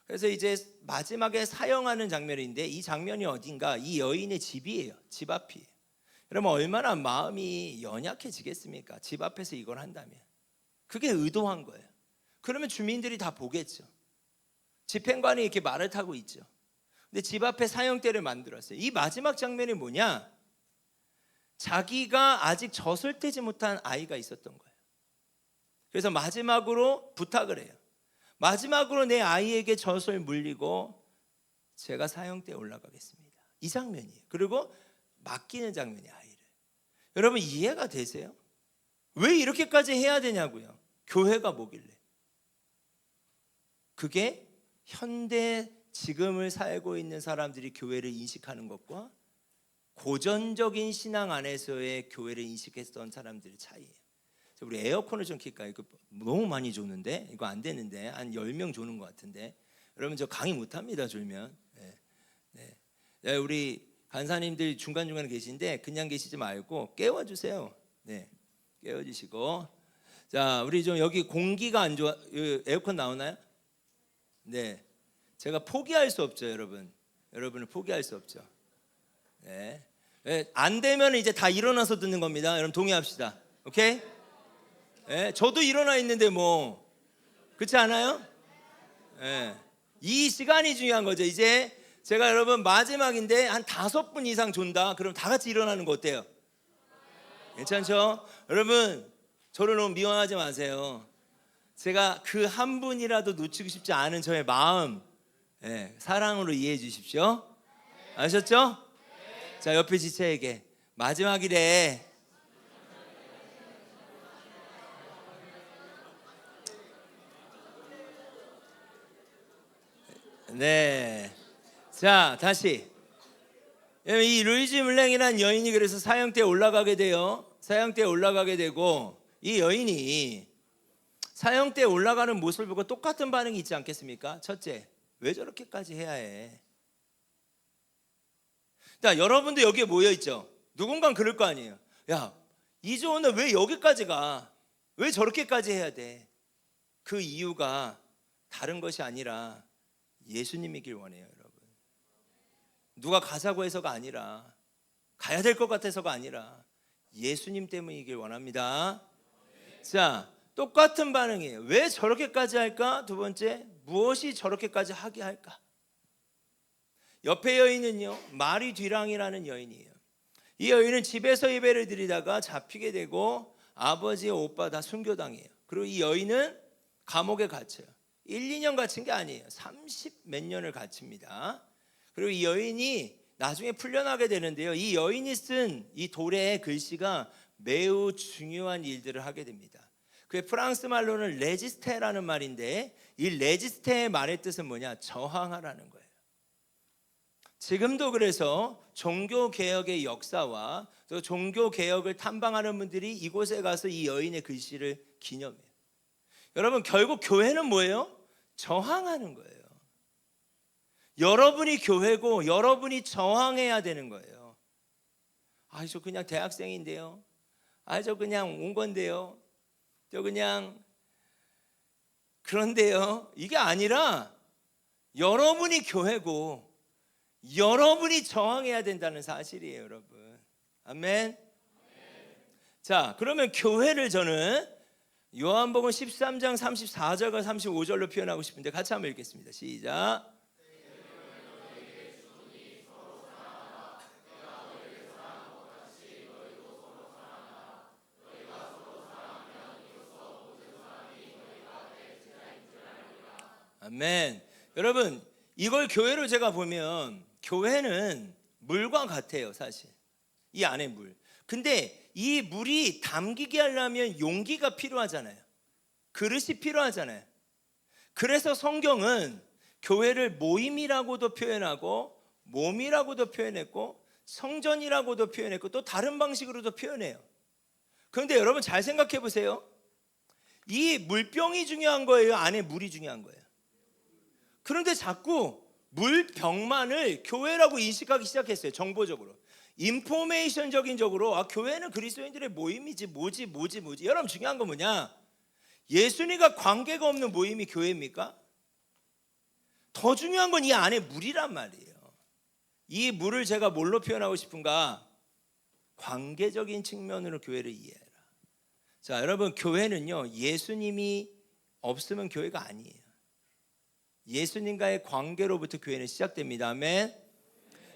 그래서 이제 마지막에 사형하는 장면인데, 이 장면이 어딘가? 이 여인의 집이에요. 집 앞이에요. 여러분, 얼마나 마음이 연약해지겠습니까? 집 앞에서 이걸 한다면. 그게 의도한 거예요. 그러면 주민들이 다 보겠죠. 집행관이 이렇게 말을 타고 있죠. 근데 집 앞에 사형대를 만들었어요. 이 마지막 장면이 뭐냐? 자기가 아직 젖을떼지 못한 아이가 있었던 거예요. 그래서 마지막으로 부탁을 해요. 마지막으로 내 아이에게 젖을 물리고 제가 사형대에 올라가겠습니다. 이 장면이에요. 그리고 맡기는 장면이 아이를. 여러분, 이해가 되세요? 왜 이렇게까지 해야 되냐고요? 교회가 뭐길래? 그게 현대 지금을 살고 있는 사람들이 교회를 인식하는 것과 고전적인 신앙 안에서의 교회를 인식했던 사람들의 차이예요. 우리 에어컨을 좀 킬까요? 이거 너무 많이 조는데, 이거 안 되는데, 한 10명 조는 것 같은데. 여러분, 저 강의 못합니다, 졸면. 네. 우리 간사님들 중간중간에 계신데 그냥 계시지 말고 깨워주세요. 네, 깨워주시고. 자, 우리 좀 여기 공기가 안 좋아. 에어컨 나오나요? 네, 제가 포기할 수 없죠, 여러분. 여러분을 포기할 수 없죠. 네, 안 되면 이제 다 일어나서 듣는 겁니다. 여러분 동의합시다. 오케이? 네, 저도 일어나 있는데 뭐 그렇지 않아요? 네, 이 시간이 중요한 거죠. 이제 제가 여러분 마지막인데 한 5분 이상 존다. 그럼 다 같이 일어나는 거 어때요? 괜찮죠? 여러분 저를 너무 미워하지 마세요. 제가 그 한 분이라도 놓치고 싶지 않은 저의 마음, 사랑으로 이해해 주십시오. 아셨죠? 자, 옆에 지체에게 마지막이래. 네. 자, 다시. 이 루이즈 물랭이라는 여인이 그래서 사형대에 올라가게 돼요. 사형대에 올라가게 되고, 이 여인이 사형대에 올라가는 모습을 보고 똑같은 반응이 있지 않겠습니까? 첫째, 왜 저렇게까지 해야 해? 자, 여러분도 여기에 모여 있죠. 누군가는 그럴 거 아니에요. 야, 이조은은 왜 여기까지 가? 왜 저렇게까지 해야 돼? 그 이유가 다른 것이 아니라 예수님이길 원해요, 여러분. 누가 가자고 해서가 아니라, 가야 될 것 같아서가 아니라 예수님 때문이길 원합니다. 자, 똑같은 반응이에요. 왜 저렇게까지 할까? 두 번째, 무엇이 저렇게까지 하게 할까? 옆에 여인은요, 마리 뒤랑이라는 여인이에요. 이 여인은 집에서 예배를 드리다가 잡히게 되고 아버지, 오빠 다 순교당해요. 그리고 이 여인은 감옥에 갇혀요. 1, 2년 갇힌 게 아니에요. 30 몇 년을 갇힙니다. 그리고 이 여인이 나중에 풀려나게 되는데요, 이 여인이 쓴 이 돌의 글씨가 매우 중요한 일들을 하게 됩니다. 그의 프랑스 말로는 레지스테라는 말인데, 이 레지스테의 말의 뜻은 뭐냐? 저항하라는 거예요. 지금도 그래서 종교개혁의 역사와 또 종교개혁을 탐방하는 분들이 이곳에 가서 이 여인의 글씨를 기념해요. 여러분, 결국 교회는 뭐예요? 저항하는 거예요. 여러분이 교회고 여러분이 저항해야 되는 거예요. 저 그냥 대학생인데요. 저 그냥 온 건데요. 저 그냥 그런데요. 이게 아니라 여러분이 교회고 여러분이 저항해야 된다는 사실이에요, 여러분. 아멘. 자, 그러면 교회를 저는 요한복음 13장 34절과 35절로 표현하고 싶은데 같이 한번 읽겠습니다. 시작. 아멘. 여러분, 이걸 교회로 제가 보면 교회는 물과 같아요, 사실. 이 안에 물. 근데 이 물이 담기게 하려면 용기가 필요하잖아요. 그릇이 필요하잖아요. 그래서 성경은 교회를 모임이라고도 표현하고 몸이라고도 표현했고 성전이라고도 표현했고 또 다른 방식으로도 표현해요. 그런데 여러분 잘 생각해 보세요. 이 물병이 중요한 거예요? 안에 물이 중요한 거예요? 그런데 자꾸 물병만을 교회라고 인식하기 시작했어요. 정보적으로, 인포메이션적인 적으로 교회는 그리스도인들의 모임이지 뭐지. 여러분 중요한 건 뭐냐? 예수님과 관계가 없는 모임이 교회입니까? 더 중요한 건 이 안에 물이란 말이에요. 이 물을 제가 뭘로 표현하고 싶은가? 관계적인 측면으로 교회를 이해해라. 자, 여러분, 교회는요, 예수님이 없으면 교회가 아니에요. 예수님과의 관계로부터 교회는 시작됩니다. 아멘.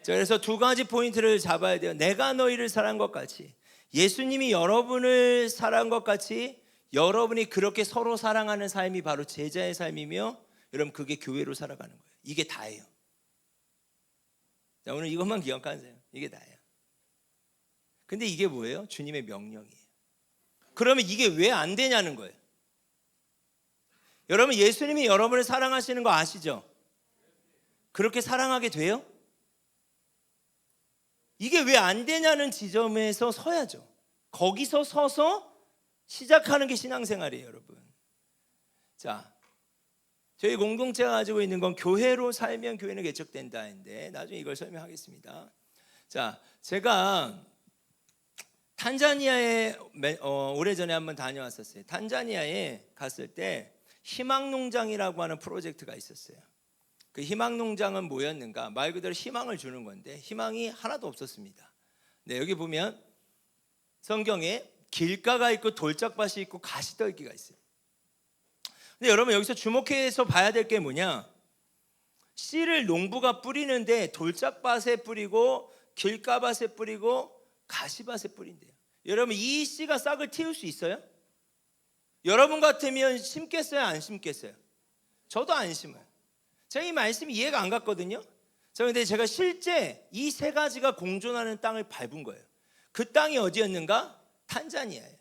자, 그래서 두 가지 포인트를 잡아야 돼요. 내가 너희를 사랑한 것 같이, 예수님이 여러분을 사랑한 것 같이 여러분이 그렇게 서로 사랑하는 삶이 바로 제자의 삶이며, 여러분 그게 교회로 살아가는 거예요. 이게 다예요. 자, 오늘 이것만 기억하세요. 이게 다예요. 근데 이게 뭐예요? 주님의 명령이에요. 그러면 이게 왜 안 되냐는 거예요. 여러분, 예수님이 여러분을 사랑하시는 거 아시죠? 그렇게 사랑하게 돼요? 이게 왜 안 되냐는 지점에서 서야죠. 거기서 서서 시작하는 게 신앙생활이에요, 여러분. 자, 저희 공동체가 가지고 있는 건 교회로 살면 교회는 개척된다인데 나중에 이걸 설명하겠습니다. 자, 제가 탄자니아에 오래전에 한번 다녀왔었어요. 탄자니아에 갔을 때 희망농장이라고 하는 프로젝트가 있었어요. 그 희망농장은 뭐였는가? 말 그대로 희망을 주는 건데 희망이 하나도 없었습니다. 네, 여기 보면 성경에 길가가 있고 돌짝밭이 있고 가시떨기가 있어요. 근데 여러분 여기서 주목해서 봐야 될 게 뭐냐? 씨를 농부가 뿌리는데 돌짝밭에 뿌리고 길가밭에 뿌리고 가시밭에 뿌린대요. 여러분 이 씨가 싹을 틔울 수 있어요? 여러분 같으면 심겠어요? 안 심겠어요? 저도 안 심어요. 제가 이 말씀이 이해가 안 갔거든요. 그런데 제가 실제 이 세 가지가 공존하는 땅을 밟은 거예요. 그 땅이 어디였는가? 탄자니아예요.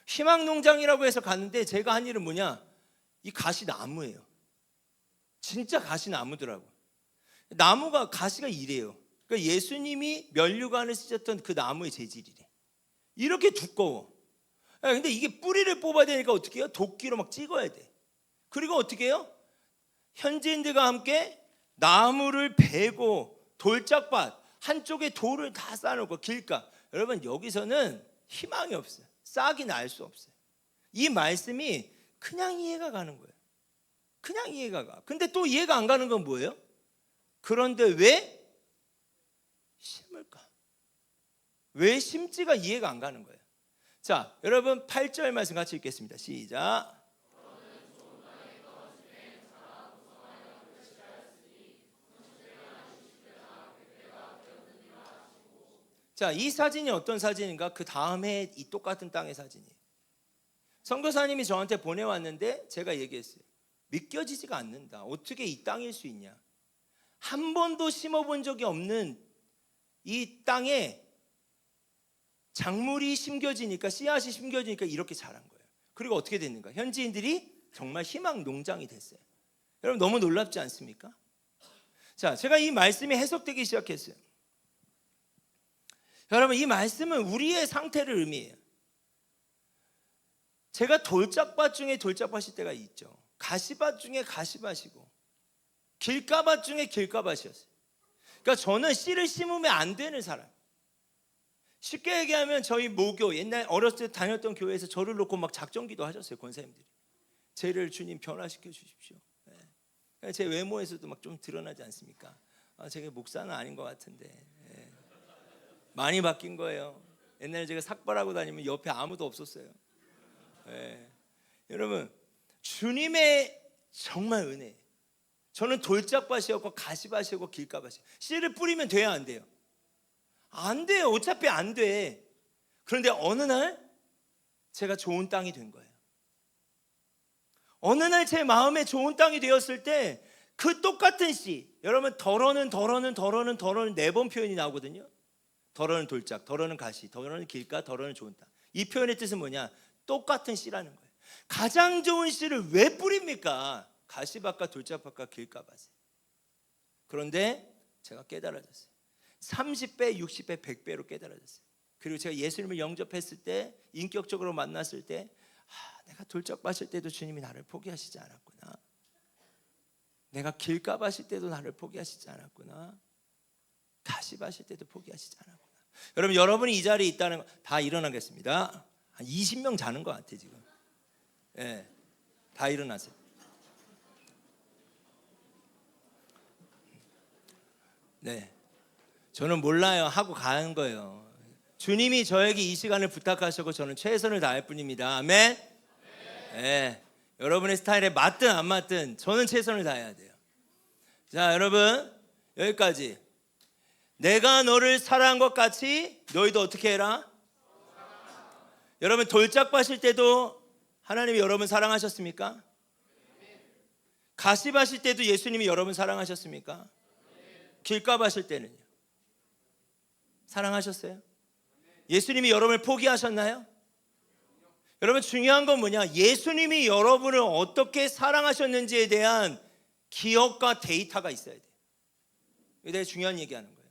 희망농장이라고 해서 갔는데 제가 한 일은 뭐냐? 이 가시나무예요. 진짜 가시나무더라고요. 나무가 가시가 이래요. 그러니까 예수님이 면류관을 쓰셨던 그 나무의 재질이래. 이렇게 두꺼워. 근데 이게 뿌리를 뽑아야 되니까 어떻게 해요? 도끼로 막 찍어야 돼. 그리고 어떻게 해요? 현지인들과 함께 나무를 베고 돌짝밭 한쪽에 돌을 다 쌓아놓고 길가. 여러분 여기서는 희망이 없어요. 싹이 날 수 없어요. 이 말씀이 그냥 이해가 가는 거예요. 그냥 이해가 가. 근데 또 이해가 안 가는 건 뭐예요? 그런데 왜 심을까? 왜 심지가 이해가 안 가는 거예요. 자, 여러분 8절 말씀 같이 읽겠습니다. 시작. 자, 이 사진이 어떤 사진인가? 그 다음에 이 똑같은 땅의 사진이에요. 선교사님이 저한테 보내왔는데 제가 얘기했어요. 믿겨지지가 않는다. 어떻게 이 땅일 수 있냐? 한 번도 심어본 적이 없는 이 땅에 작물이 심겨지니까, 씨앗이 심겨지니까 이렇게 자란 거예요. 그리고 어떻게 됐는가? 현지인들이 정말 희망 농장이 됐어요. 여러분 너무 놀랍지 않습니까? 자, 제가 이 말씀이 해석되기 시작했어요. 여러분 이 말씀은 우리의 상태를 의미해요. 제가 돌짝밭 중에 돌짝밭일 때가 있죠. 가시밭 중에 가시밭이고 길가밭 중에 길가밭이었어요. 그러니까 저는 씨를 심으면 안 되는 사람. 쉽게 얘기하면 저희 모교 옛날 어렸을 때 다녔던 교회에서 저를 놓고 막 작정기도 하셨어요. 권사님들이 저를 주님 변화시켜 주십시오. 네. 제 외모에서도 막 좀 드러나지 않습니까? 제가 목사는 아닌 것 같은데 네. 많이 바뀐 거예요. 옛날에 제가 삭발하고 다니면 옆에 아무도 없었어요. 네. 여러분 주님의 정말 은혜. 저는 돌짝밭이었고 가시밭이었고 길가밭이었어요. 씨를 뿌리면 돼야 안 돼요? 안 돼요. 어차피 안 돼. 그런데 어느 날 제가 좋은 땅이 된 거예요. 어느 날 제 마음에 좋은 땅이 되었을 때 그 똑같은 씨, 여러분 덜어는 4번 표현이 나오거든요. 덜어는 돌짝, 덜어는 가시, 덜어는 길가, 덜어는 좋은 땅. 이 표현의 뜻은 뭐냐? 똑같은 씨라는 거예요. 가장 좋은 씨를 왜 뿌립니까? 가시밭과 돌짝밭과 길가밭에. 그런데 제가 깨달아졌어요. 30배, 60배, 100배로 깨달아졌어요. 그리고 제가 예수님을 영접했을 때, 인격적으로 만났을 때 내가 돌짝밭일 때도 주님이 나를 포기하시지 않았구나. 내가 길가밭일 때도 나를 포기하시지 않았구나. 가시밭일 때도 포기하시지 않았구나. 여러분, 여러분이 이 자리에 있다는 거 다 일어나겠습니다. 한 20명 자는 것 같아 지금. 예, 다 일어나세요. 네, 저는 몰라요. 하고 가는 거예요. 주님이 저에게 이 시간을 부탁하셨고 저는 최선을 다할 뿐입니다. 아멘. 네. 여러분의 스타일에 맞든 안 맞든 저는 최선을 다해야 돼요. 자, 여러분 여기까지. 내가 너를 사랑한 것 같이 너희도 어떻게 해라? 여러분 돌짝밭일 때도 하나님이 여러분 사랑하셨습니까? 가시밭일 때도 예수님이 여러분 사랑하셨습니까? 길가밭일 때는요? 사랑하셨어요? 예수님이 여러분을 포기하셨나요? 여러분 중요한 건 뭐냐? 예수님이 여러분을 어떻게 사랑하셨는지에 대한 기억과 데이터가 있어야 돼요. 이게 되게 중요한 얘기하는 거예요.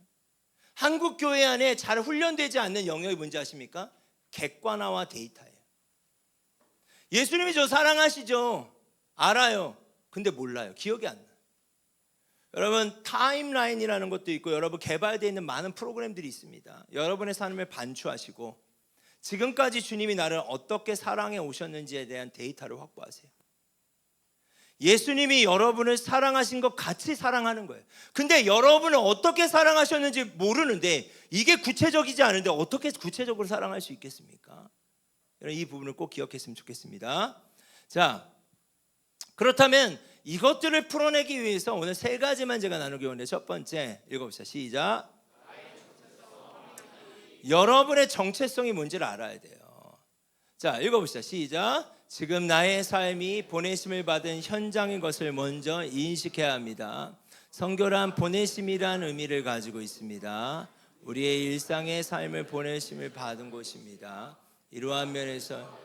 한국 교회 안에 잘 훈련되지 않는 영역이 뭔지 아십니까? 객관화와 데이터예요. 예수님이 저 사랑하시죠? 알아요. 근데 몰라요. 기억이 안 나요. 여러분 타임라인이라는 것도 있고 여러분 개발되어 있는 많은 프로그램들이 있습니다. 여러분의 삶을 반추하시고 지금까지 주님이 나를 어떻게 사랑해 오셨는지에 대한 데이터를 확보하세요. 예수님이 여러분을 사랑하신 것 같이 사랑하는 거예요. 근데 여러분을 어떻게 사랑하셨는지 모르는데, 이게 구체적이지 않은데 어떻게 구체적으로 사랑할 수 있겠습니까? 이 부분을 꼭 기억했으면 좋겠습니다. 자, 그렇다면 이것들을 풀어내기 위해서 오늘 세 가지만 제가 나누기 원해요. 첫 번째, 읽어봅시다. 시작. 여러분의 정체성이 뭔지를 알아야 돼요. 자, 읽어봅시다. 시작. 지금 나의 삶이 보내심을 받은 현장인 것을 먼저 인식해야 합니다. 선교란 보내심이란 의미를 가지고 있습니다. 우리의 일상의 삶을 보내심을 받은 곳입니다. 이러한 면에서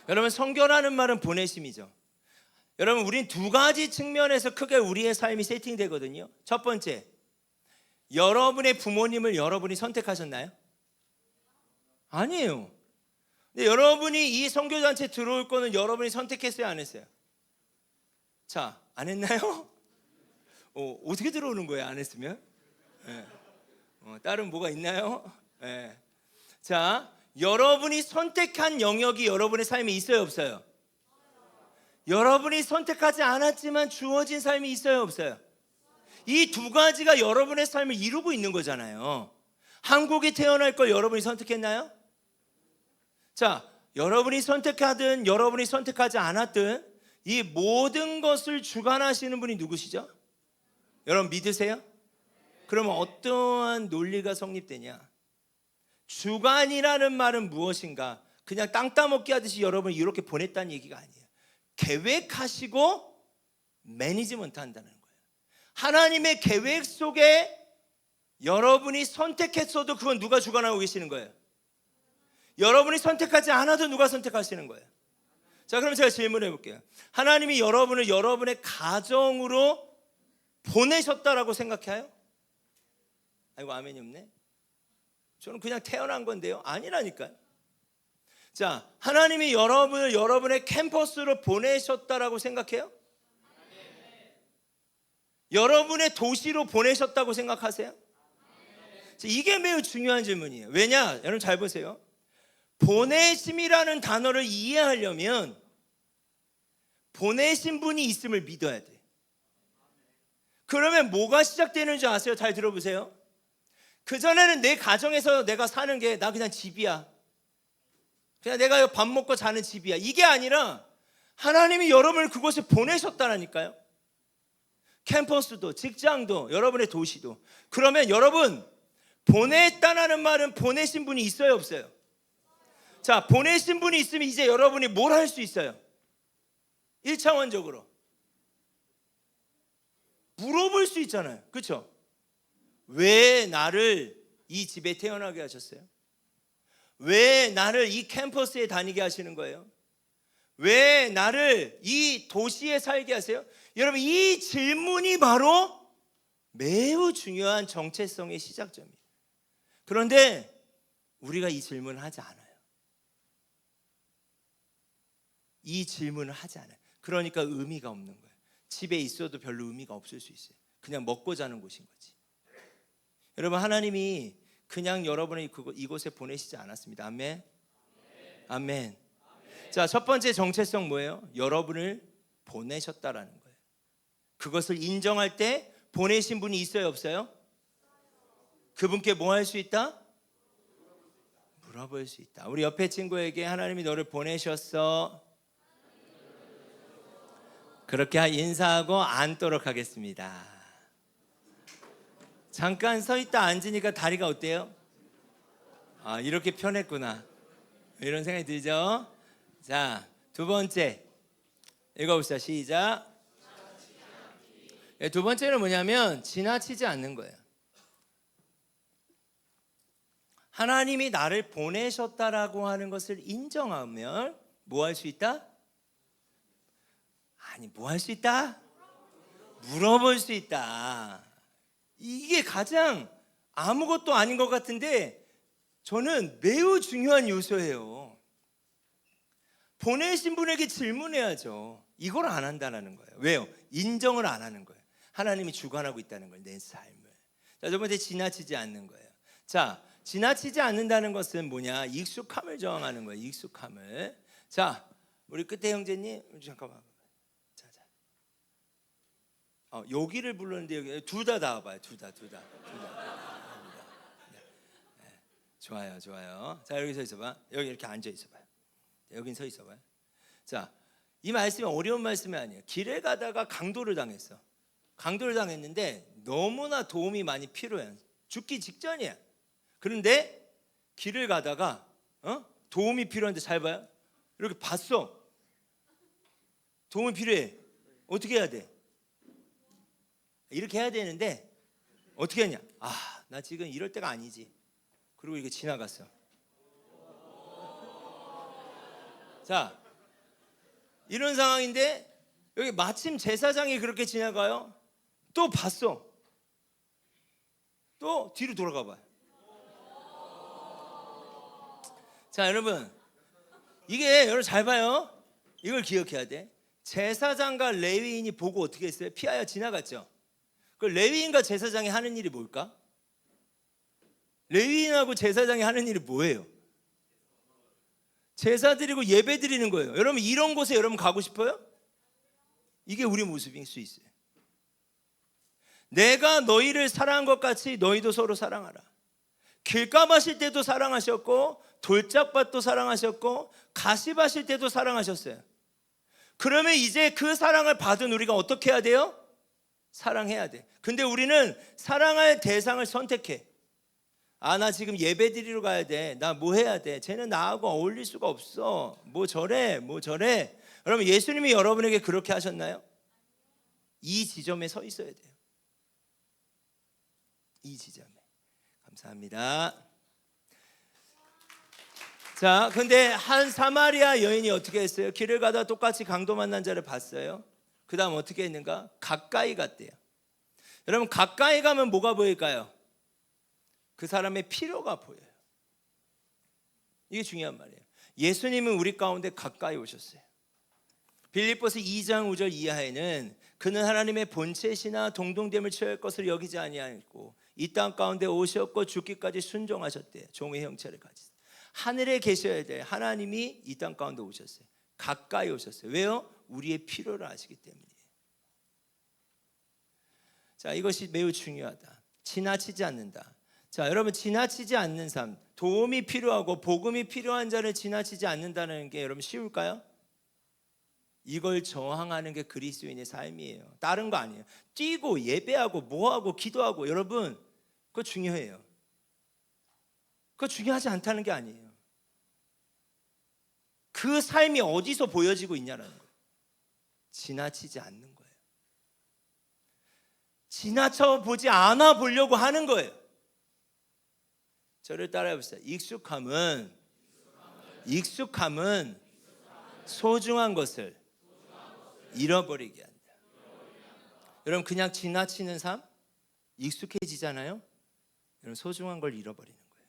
여러분, 선교라는 말은 보내심이죠. 여러분, 우린 두 가지 측면에서 크게 우리의 삶이 세팅되거든요. 첫 번째, 여러분의 부모님을 여러분이 선택하셨나요? 아니에요. 근데 여러분이 이 선교단체 들어올 거는 여러분이 선택했어요, 안 했어요? 자, 안 했나요? 어떻게 들어오는 거예요, 안 했으면? 네. 다른 뭐가 있나요? 네. 자, 여러분이 선택한 영역이 여러분의 삶에 있어요, 없어요? 여러분이 선택하지 않았지만 주어진 삶이 있어요, 없어요? 이 두 가지가 여러분의 삶을 이루고 있는 거잖아요. 한국에 태어날 걸 여러분이 선택했나요? 자, 여러분이 선택하든 여러분이 선택하지 않았든 이 모든 것을 주관하시는 분이 누구시죠? 여러분 믿으세요? 그러면 어떠한 논리가 성립되냐? 주관이라는 말은 무엇인가? 그냥 땅 따먹기 하듯이 여러분을 이렇게 보냈다는 얘기가 아니에요. 계획하시고 매니지먼트 한다는 거예요. 하나님의 계획 속에 여러분이 선택했어도 그건 누가 주관하고 계시는 거예요? 여러분이 선택하지 않아도 누가 선택하시는 거예요? 자, 그럼 제가 질문해 볼게요. 하나님이 여러분을 여러분의 가정으로 보내셨다라고 생각해요? 아이고, 아멘이 없네. 저는 그냥 태어난 건데요. 아니라니까요. 자, 하나님이 여러분을 여러분의 캠퍼스로 보내셨다라고 생각해요? 여러분의 도시로 보내셨다고 생각하세요? 자, 이게 매우 중요한 질문이에요. 왜냐? 여러분 잘 보세요. 보내심이라는 단어를 이해하려면 보내신 분이 있음을 믿어야 돼. 그러면 뭐가 시작되는 줄 아세요? 잘 들어보세요. 그전에는 내 가정에서 내가 사는 게 나 그냥 집이야. 그냥 내가 밥 먹고 자는 집이야. 이게 아니라 하나님이 여러분을 그곳에 보내셨다라니까요. 캠퍼스도, 직장도, 여러분의 도시도. 그러면 여러분, 보냈다라는 말은 보내신 분이 있어요, 없어요? 자, 보내신 분이 있으면 이제 여러분이 뭘 할 수 있어요? 1차원적으로 물어볼 수 있잖아요. 그렇죠? 왜 나를 이 집에 태어나게 하셨어요? 왜 나를 이 캠퍼스에 다니게 하시는 거예요? 왜 나를 이 도시에 살게 하세요? 여러분, 이 질문이 바로 매우 중요한 정체성의 시작점이에요. 그런데 우리가 이 질문을 하지 않아요. 이 질문을 하지 않아요. 그러니까 의미가 없는 거예요. 집에 있어도 별로 의미가 없을 수 있어요. 그냥 먹고 자는 곳인 거지. 여러분, 하나님이 그냥 여러분을 이곳에 보내시지 않았습니다. 아멘. 아멘. 자, 첫 번째 정체성 뭐예요? 여러분을 보내셨다라는 거예요. 그것을 인정할 때 보내신 분이 있어요, 없어요? 그분께 뭐 할 수 있다? 물어볼 수 있다. 우리 옆에 친구에게 하나님이 너를 보내셨어. 그렇게 인사하고 앉도록 하겠습니다. 잠깐 서 있다 앉으니까 다리가 어때요? 아, 이렇게 편했구나. 이런 생각이 들죠? 자, 두 번째 읽어봅시다. 시작. 두 번째는 뭐냐면 지나치지 않는 거예요. 하나님이 나를 보내셨다라고 하는 것을 인정하면 뭐 할 수 있다? 아니, 뭐 할 수 있다? 물어볼 수 있다. 이게 가장 아무것도 아닌 것 같은데 저는 매우 중요한 요소예요. 보내신 분에게 질문해야죠. 이걸 안 한다는 거예요. 왜요? 인정을 안 하는 거예요. 하나님이 주관하고 있다는 거예요, 내 삶을. 자, 첫 번째, 지나치지 않는 거예요. 자, 지나치지 않는다는 것은 뭐냐? 익숙함을 저항하는 거예요. 익숙함을. 자, 우리 끝에 형제님 잠깐만. 자. 여기를 불렀는데 여기 둘 다 나와봐요. 둘 다. 좋아요. 자, 여기 서 있어봐. 여기 이렇게 앉아 있어봐요. 여긴 서 있어봐요. 자, 이 말씀이 어려운 말씀이 아니에요. 길에 가다가 강도를 당했어. 강도를 당했는데 너무나 도움이 많이 필요해. 죽기 직전이야. 그런데 길을 가다가 도움이 필요한데 잘 봐요. 이렇게 봤어. 도움이 필요해. 어떻게 해야 돼? 이렇게 해야 되는데 어떻게 했냐? 나 지금 이럴 때가 아니지. 그리고 이게 지나갔어. 자, 이런 상황인데 여기 마침 제사장이 그렇게 지나가요. 또 봤어. 또 뒤로 돌아가 봐요. 자, 여러분, 이게 여러분 잘 봐요. 이걸 기억해야 돼. 제사장과 레위인이 보고 어떻게 했어요? 피하여 지나갔죠. 그 레위인과 제사장이 하는 일이 뭘까? 레위인하고 제사장이 하는 일이 뭐예요? 제사 드리고 예배 드리는 거예요. 여러분, 이런 곳에 여러분 가고 싶어요? 이게 우리 모습일 수 있어요. 내가 너희를 사랑한 것 같이 너희도 서로 사랑하라. 길가 하실 때도 사랑하셨고, 돌짝밭도 사랑하셨고, 가시밭일 때도 사랑하셨어요. 그러면 이제 그 사랑을 받은 우리가 어떻게 해야 돼요? 사랑해야 돼. 근데 우리는 사랑할 대상을 선택해. 나 지금 예배 드리러 가야 돼. 나 뭐 해야 돼? 쟤는 나하고 어울릴 수가 없어. 뭐 저래. 여러분, 예수님이 여러분에게 그렇게 하셨나요? 이 지점에 서 있어야 돼요. 이 지점에. 감사합니다. 자, 근데 한 사마리아 여인이 어떻게 했어요? 길을 가다 똑같이 강도 만난 자를 봤어요. 그 다음 어떻게 했는가? 가까이 갔대요. 여러분, 가까이 가면 뭐가 보일까요? 그 사람의 필요가 보여요. 이게 중요한 말이에요. 예수님은 우리 가운데 가까이 오셨어요. 빌립보서 2장 5절 이하에는 그는 하나님의 본체시나 동등됨을 취할 것을 여기지 아니하고 이 땅 가운데 오셨고 죽기까지 순종하셨대요. 종의 형체를 가지고 하늘에 계셔야 돼. 하나님이 이 땅 가운데 오셨어요. 가까이 오셨어요. 왜요? 우리의 필요를 아시기 때문이에요. 자, 이것이 매우 중요하다. 지나치지 않는다. 자, 여러분, 지나치지 않는 삶, 도움이 필요하고 복음이 필요한 자를 지나치지 않는다는 게 여러분 쉬울까요? 이걸 저항하는 게 그리스도인의 삶이에요. 다른 거 아니에요. 뛰고 예배하고 뭐하고 기도하고, 여러분 그거 중요해요. 그거 중요하지 않다는 게 아니에요. 그 삶이 어디서 보여지고 있냐라는 거예요. 지나치지 않는 거예요. 지나쳐 보지 않아 보려고 하는 거예요. 저를 따라해 보세요. 익숙함은 소중한 것을 잃어버리게 한다. 여러분, 그냥 지나치는 삶 익숙해지잖아요. 여러분, 소중한 걸 잃어버리는 거예요.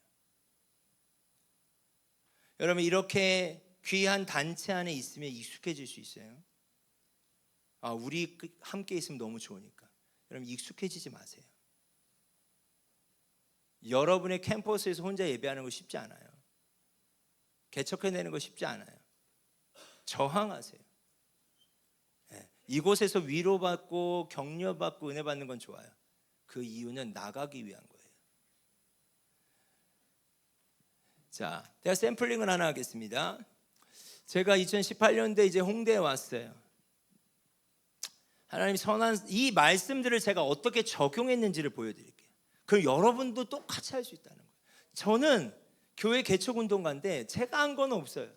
여러분, 이렇게 귀한 단체 안에 있으면 익숙해질 수 있어요. 우리 함께 있으면 너무 좋으니까. 여러분, 익숙해지지 마세요. 여러분의 캠퍼스에서 혼자 예배하는 거 쉽지 않아요. 개척해내는 거 쉽지 않아요. 저항하세요. 이곳에서 위로받고 격려받고 은혜 받는 건 좋아요. 그 이유는 나가기 위한 거예요. 자, 제가 샘플링을 하나 하겠습니다. 제가 2018년도에 이제 홍대에 왔어요. 하나님 선한 이 말씀들을 제가 어떻게 적용했는지를 보여드릴게요. 그럼 여러분도 똑같이 할 수 있다는 거예요. 저는 교회 개척운동가인데 제가 한 건 없어요.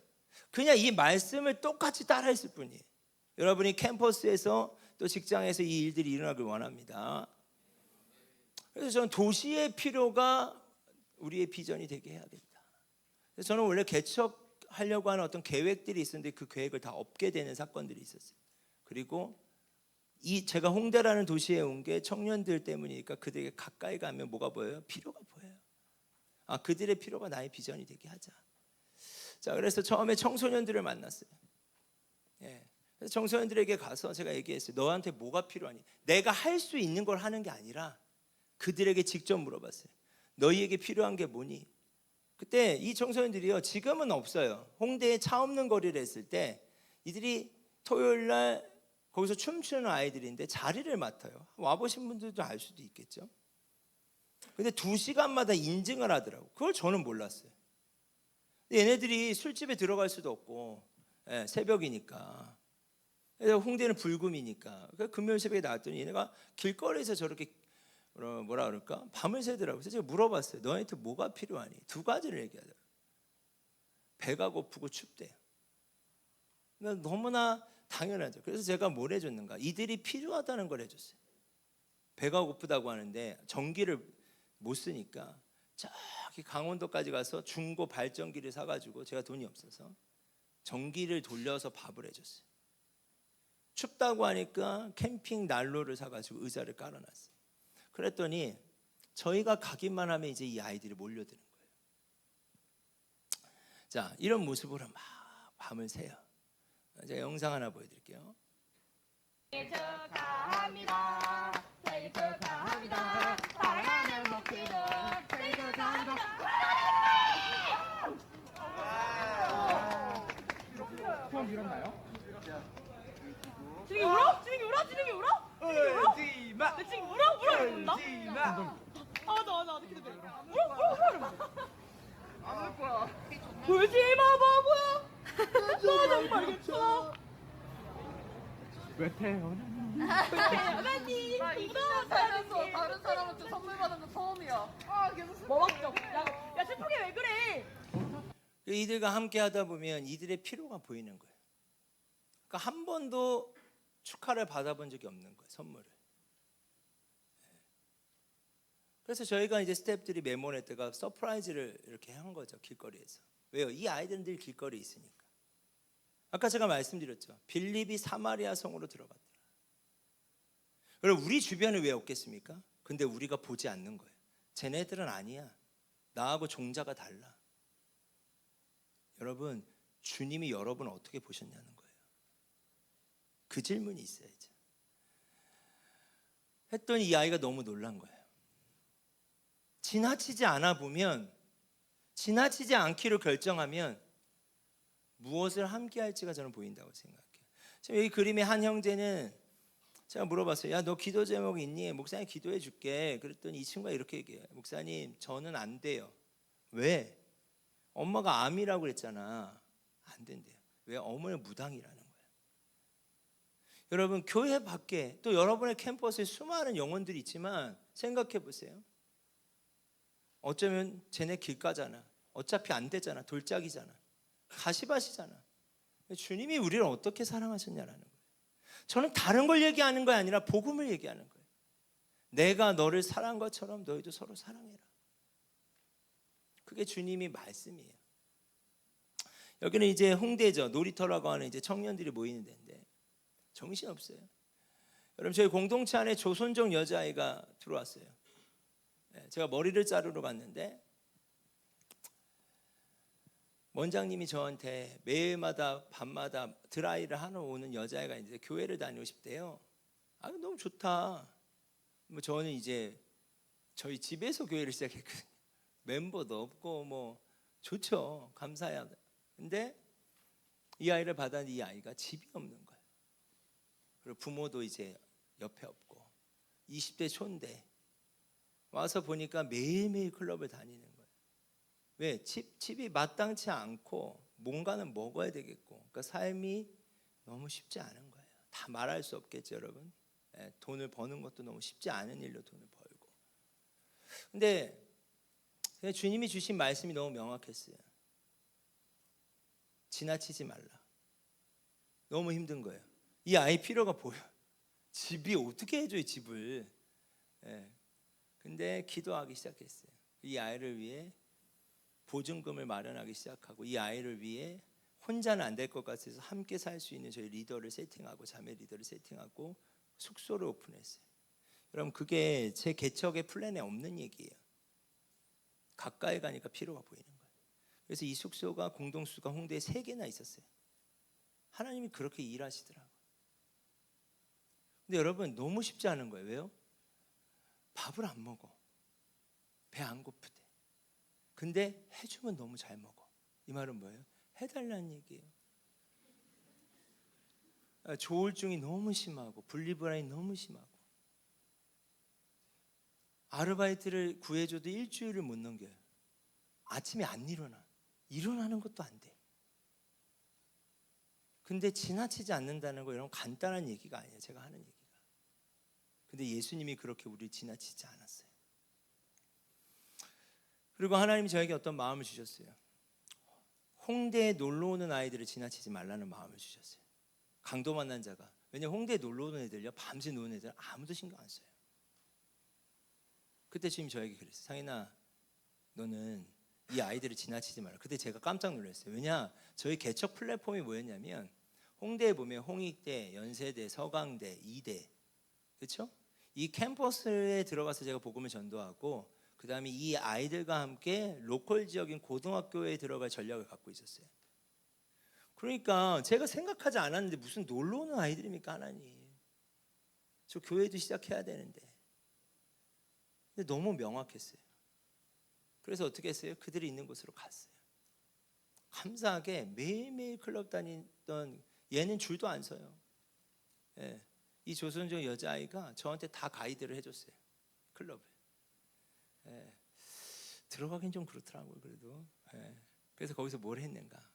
그냥 이 말씀을 똑같이 따라했을 뿐이에요. 여러분이 캠퍼스에서 또 직장에서 이 일들이 일어나길 원합니다. 그래서 저는 도시의 필요가 우리의 비전이 되게 해야겠다. 그래서 저는 원래 개척하려고 하는 어떤 계획들이 있었는데 그 계획을 다 없게 되는 사건들이 있었어요. 그리고 제가 홍대라는 도시에 온 게 청년들 때문이니까 그들에게 가까이 가면 뭐가 보여요? 필요가 보여요. 그들의 필요가 나의 비전이 되게 하자. 자, 그래서 처음에 청소년들을 만났어요. 그래서 청소년들에게 가서 제가 얘기했어요. 너한테 뭐가 필요하니? 내가 할 수 있는 걸 하는 게 아니라 그들에게 직접 물어봤어요. 너희에게 필요한 게 뭐니? 그때 이 청소년들이요, 지금은 없어요. 홍대에 차 없는 거리를 했을 때 이들이 토요일 날 거기서 춤추는 아이들인데 자리를 맡아요. 와보신 분들도 알 수도 있겠죠. 근데 2시간마다 인증을 하더라고. 그걸 저는 몰랐어요. 얘네들이 술집에 들어갈 수도 없고, 새벽이니까. 홍대는 불금이니까. 금요일 새벽에 나왔더니 얘네가 길거리에서 저렇게 뭐라 그럴까? 밤을 새더라고요. 그래서 제가 물어봤어요. 너한테 뭐가 필요하니? 2가지를 얘기하더라고요. 배가 고프고 춥대요. 너무나 당연하죠. 그래서 제가 뭘 해줬는가? 이들이 필요하다는 걸 해줬어요. 배가 고프다고 하는데 전기를 못 쓰니까 저기 강원도까지 가서 중고 발전기를 사가지고, 제가 돈이 없어서 전기를 돌려서 밥을 해줬어요. 춥다고 하니까 캠핑 난로를 사가지고 의자를 깔아놨어요. 그랬더니 저희가 가기만 하면 이제 이 아이들이 몰려드는 거예요. 자, 이런 모습으로 막 밤을 새요. 제가 영상 하나 보여드릴게요. 생일 축하합니다. 생일 축하합니다. 사랑하는 목표는 생일 축하합니다. 처음 밀었나요? 지능이 울어? 지능이 울어? 지능이 울어? 지능이 울어? 내 지금 울어? 이런다? 맞아. 기다려. 울어. 안 올 거야. 울지 마, 바보야. 나 정말 괜찮아. 왜 태어나? 태어나니 나 살면서 다른 사람한테 선물 받은 거 처음이야. 아, 계속 머박정. 야, 슬프게 왜 그래? 이들과 함께 하다 보면 이들의 필요가 보이는 거예요. 그러니까 한 번도 축하를 받아본 적이 없는 거예요, 선물을. 그래서 저희가 이제 스태프들이 메모냈다가 서프라이즈를 이렇게 한 거죠, 길거리에서. 왜요? 이 아이들은 늘 길거리에 있으니까. 아까 제가 말씀드렸죠. 빌립이 사마리아 성으로 들어갔더라. 여러분, 우리 주변에 왜 없겠습니까? 근데 우리가 보지 않는 거예요. 쟤네들은 아니야. 나하고 종자가 달라. 여러분, 주님이 여러분을 어떻게 보셨냐는 거예요. 그 질문이 있어야죠. 했더니 이 아이가 너무 놀란 거예요. 지나치지 않아 보면, 지나치지 않기로 결정하면 무엇을 함께 할지가 저는 보인다고 생각해요. 지금 여기 그림의 한 형제는 제가 물어봤어요. 야, 너 기도 제목 있니? 목사님 기도해 줄게. 그랬더니 이 친구가 이렇게 얘기해요. 목사님, 저는 안 돼요. 왜? 엄마가 암이라고 그랬잖아. 안 된대요. 왜? 어머니 무당이라는 거예요. 여러분, 교회 밖에 또 여러분의 캠퍼스에 수많은 영혼들이 있지만 생각해 보세요. 어쩌면 쟤네 길가잖아. 어차피 안 되잖아. 돌짝이잖아. 가시밭이잖아. 주님이 우리를 어떻게 사랑하셨냐라는 거예요. 저는 다른 걸 얘기하는 거 아니라 복음을 얘기하는 거예요. 내가 너를 사랑한 것처럼 너희도 서로 사랑해라. 그게 주님이 말씀이에요. 여기는 이제 홍대죠. 놀이터라고 하는 이제 청년들이 모이는 데인데 정신없어요. 여러분, 저희 공동체 안에 조선족 여자아이가 들어왔어요. 제가 머리를 자르러 갔는데 원장님이 저한테 매일마다 밤마다 드라이를 하러 오는 여자애가 이제 교회를 다니고 싶대요. 아, 너무 좋다. 뭐 저는 이제 저희 집에서 교회를 시작했거든요. 멤버도 없고 뭐 좋죠. 감사해야 돼. 근데 이 아이를 받았는데 이 아이가 집이 없는 거예요. 그리고 부모도 이제 옆에 없고 20대 초인데 와서 보니까 매일매일 클럽을 다니는 거예요. 왜? 집이 마땅치 않고 뭔가는 먹어야 되겠고, 그러니까 삶이 너무 쉽지 않은 거예요. 다 말할 수 없겠죠, 여러분. 돈을 버는 것도 너무 쉽지 않은 일로 돈을 벌고. 근데 주님이 주신 말씀이 너무 명확했어요. 지나치지 말라. 너무 힘든 거예요. 이 아이 필요가 보여. 집이 어떻게 해줘요, 집을. 근데 기도하기 시작했어요. 이 아이를 위해 보증금을 마련하기 시작하고, 이 아이를 위해 혼자는 안 될 것 같아서 함께 살 수 있는 저희 리더를 세팅하고, 자매 리더를 세팅하고 숙소를 오픈했어요. 여러분, 그게 제 개척의 플랜에 없는 얘기예요. 가까이 가니까 필요가 보이는 거예요. 그래서 이 숙소가 공동숙소가 홍대에 3개나 있었어요. 하나님이 그렇게 일하시더라고요. 근데 여러분, 너무 쉽지 않은 거예요. 왜요? 밥을 안 먹어. 배 안 고프대. 근데 해주면 너무 잘 먹어. 이 말은 뭐예요? 해달라는 얘기예요. 조울증이 너무 심하고 분리불안이 너무 심하고 아르바이트를 구해줘도 일주일을 못 넘겨요. 아침에 안 일어나는 것도 안 돼. 근데 지나치지 않는다는 거 이런 간단한 얘기가 아니에요. 제가 하는 얘기가. 근데 예수님이 그렇게 우리를 지나치지 않았어요. 그리고 하나님이 저에게 어떤 마음을 주셨어요. 홍대에 놀러 오는 아이들을 지나치지 말라는 마음을 주셨어요. 강도 만난 자가. 왜냐면 홍대에 놀러 오는 애들요, 밤새 노는 애들 아무도 신경 안 써요. 그때 주님이 저에게 그랬어요. 상인아, 너는 이 아이들을 지나치지 마라. 그때 제가 깜짝 놀랐어요. 왜냐, 저희 개척 플랫폼이 뭐였냐면 홍대에 보면 홍익대, 연세대, 서강대, 이대, 그렇죠? 이 캠퍼스에 들어가서 제가 복음을 전도하고 그 다음에 이 아이들과 함께 로컬 지역인 고등학교에 들어갈 전략을 갖고 있었어요. 그러니까 제가 생각하지 않았는데 무슨 놀러 오는 아이들입니까, 하나님? 저 교회도 시작해야 되는데. 근데 너무 명확했어요. 그래서 어떻게 했어요? 그들이 있는 곳으로 갔어요. 감사하게 매일매일 클럽 다니던 얘는 줄도 안 서요. 예. 이 조선족 여자아이가 저한테 다 가이드를 해줬어요. 클럽을. 예. 들어가긴 좀 그렇더라고요. 그래도. 예. 그래서 거기서 뭘 했는가?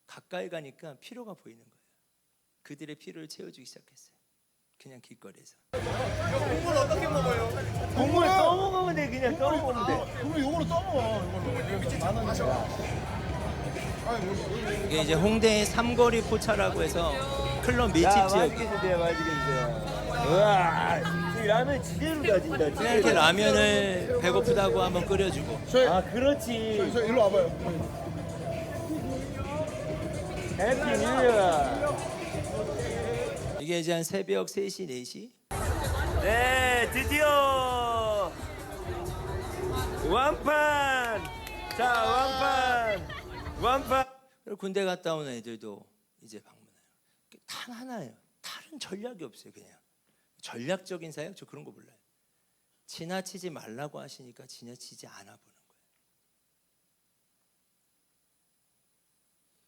가까이 가니까 피로가 보이는 거예요. 그들의 피로를 채워주기 시작했어요. 그냥 길거리에서. 국물 어떻게 먹어요? 국물 떠먹으면 돼. 그냥 떠먹으면 돼. 국물 요거로 떠먹어. 이걸로 만 원이야. 이게 이제 홍대의 삼거리 포차라고 해서 클럽 밀집 지역. 맛있겠는데. 우와, 이 라면 지대로 가진다. 그냥 이렇게 라면을 배고프다고 한번 끓여주고. 아, 그렇지. 저 일로 와봐요. 해피 뉴이어. 이게 이제 한 새벽 3시, 4시. 네, 드디어 완판. 자, 완판. 그리고 군대 갔다 온 애들도 이제 방문해요. 단 하나예요. 다른 전략이 없어요. 그냥 전략적인 사역, 저 그런 거 몰라요. 지나치지 말라고 하시니까 지나치지 않아 보는 거예요.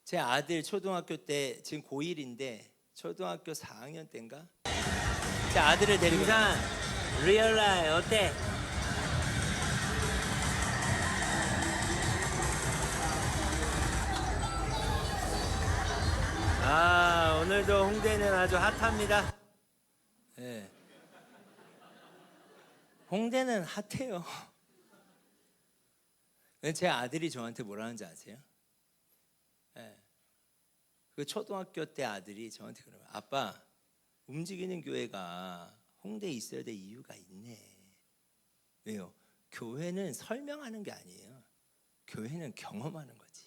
제 아들 초등학교 때, 지금 고1인데 초등학교 4학년 때인가? 제 아들을 데리고 인산 리얼라이 어때? 아, 오늘도 홍대는 아주 핫합니다. 네. 홍대는 핫해요. 제 아들이 저한테 뭐라는지 아세요? 네. 그 초등학교 때 아들이 저한테 그러면, 아빠, 움직이는 교회가 홍대에 있어야 될 이유가 있네. 왜요? 교회는 설명하는 게 아니에요. 교회는 경험하는 거지.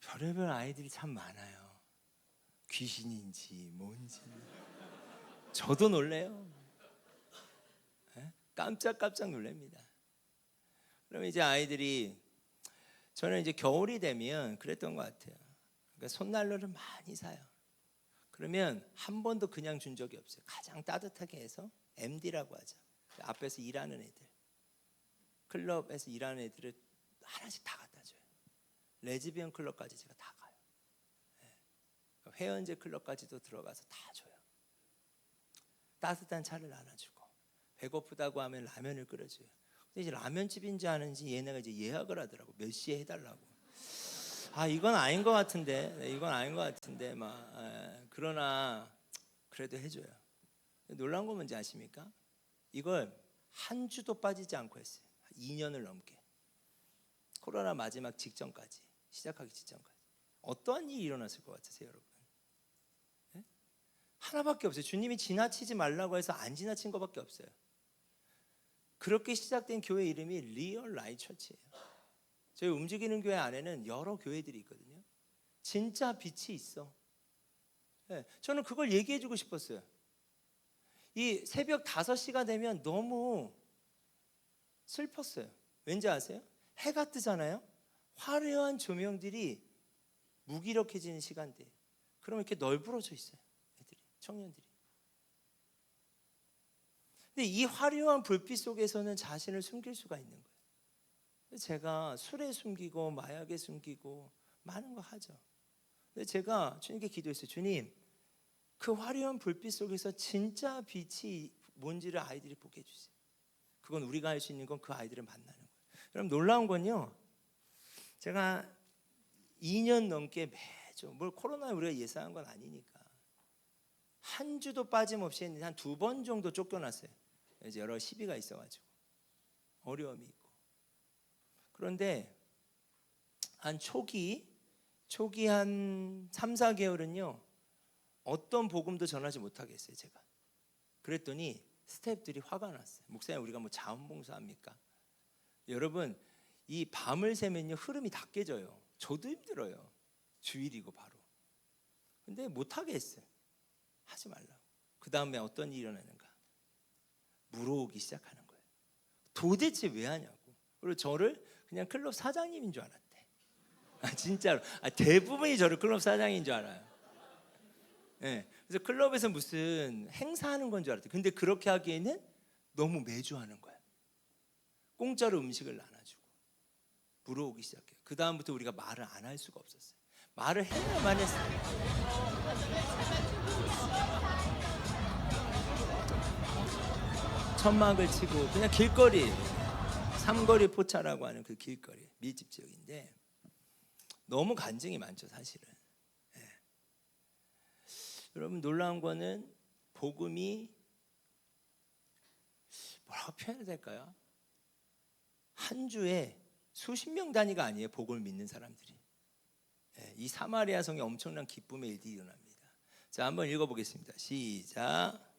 별의별 아이들이 참 많아요. 귀신인지 뭔지 저도 놀래요. 깜짝깜짝 놀랍니다. 그러면 이제 아이들이, 저는 이제 겨울이 되면 그랬던 것 같아요. 그러니까 손난로를 많이 사요. 그러면 한 번도 그냥 준 적이 없어요. 가장 따뜻하게 해서 MD라고 하죠. 앞에서 일하는 애들, 클럽에서 일하는 애들을 하나씩 다 갖다 줘요. 레즈비언 클럽까지 제가 다 가요. 회원제 클럽까지도 들어가서 다 줘요. 따뜻한 차를 나눠주고, 배고프다고 하면 라면을 끓여줘요. 근데 이제 라면집인지 아는지 얘네가 이제 예약을 하더라고. 몇 시에 해달라고. 아, 이건 아닌 것 같은데, 이건 아닌 것 같은데 그러나 그래도 해줘요. 놀라운 건 뭔지 아십니까? 이걸 한 주도 빠지지 않고 했어요. 2년을 넘게. 코로나 마지막 직전까지, 시작하기 직전까지. 어떠한 일이 일어났을 것 같으세요, 여러분? 네? 하나밖에 없어요. 주님이 지나치지 말라고 해서 안 지나친 것밖에 없어요. 그렇게 시작된 교회 이름이 리얼 라이트 처치예요. 저희 움직이는 교회 안에는 여러 교회들이 있거든요. 진짜 빛이 있어. 네, 저는 그걸 얘기해주고 싶었어요. 이 새벽 5시가 되면 너무 슬펐어요. 왠지 아세요? 해가 뜨잖아요. 화려한 조명들이 무기력해지는 시간대. 그러면 이렇게 널브러져 있어요. 애들이, 청년들이. 근데 이 화려한 불빛 속에서는 자신을 숨길 수가 있는 거예요. 제가 술에 숨기고 마약에 숨기고 많은 거 하죠. 근데 제가 주님께 기도했어요. 주님, 그 화려한 불빛 속에서 진짜 빛이 뭔지를 아이들이 보게 해주세요. 그건 우리가 할 수 있는 건 그 아이들을 만나는 거예요. 여러분, 놀라운 건요, 제가 2년 넘게 매주, 뭘 코로나 우리가 예상한 건 아니니까 한 주도 빠짐없이 했는데 한 2번 정도 쫓겨났어요. 이제 여러 시비가 있어가지고 어려움이 있고. 그런데 한 초기 한 3, 4개월은요 어떤 복음도 전하지 못하게 했어요. 제가 그랬더니 스태프들이 화가 났어요. 목사님, 우리가 뭐 자원봉사합니까? 여러분, 이 밤을 새면요 흐름이 다 깨져요. 저도 힘들어요. 주일이고 바로. 근데 못하게 했어요. 하지 말라고. 그 다음에 어떤 일이 일어나는가? 물어오기 시작하는 거예요. 도대체 왜 하냐고. 그리고 저를 그냥 클럽 사장님인 줄 알았대. 진짜로. 대부분이 저를 클럽 사장인 줄 알아요. 네. 그래서 클럽에서 무슨 행사하는 건 줄 알았대. 근데 그렇게 하기에는 너무 매주 하는 거야. 공짜로 음식을 나눠주고 물어오기 시작해요. 그 다음부터 우리가 말을 안 할 수가 없었어요. 말을 해야만 했어요. 천막을 치고 그냥 길거리, 삼거리 포차라고 하는 그 길거리, 밀집 지역인데 너무 간증이 많죠, 사실은. 네. 여러분, 놀라운 거는 복음이 뭐라고 표현해야 될까요? 한 주에 수십 명 단위가 아니에요. 복음을 믿는 사람들이. 네, 이 사마리아 성에 엄청난 기쁨의 일들이 일어납니다. 자, 한번 읽어보겠습니다. 시작.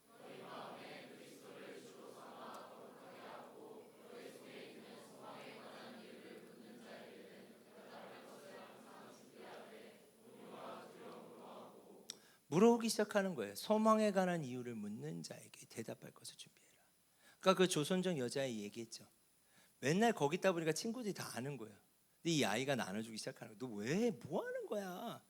물어오기 시작하는 거예요. 소망에 관한 이유를 묻는 자에게 대답할 것을 준비해라. 그러니까 그 조선족 여자애 얘기했죠. 맨날 거기 있다 보니까 친구들이 다 아는 거예요. 근데 이 아이가 나눠주기 시작하는 거예요. 너 왜? 뭐 하는 거야?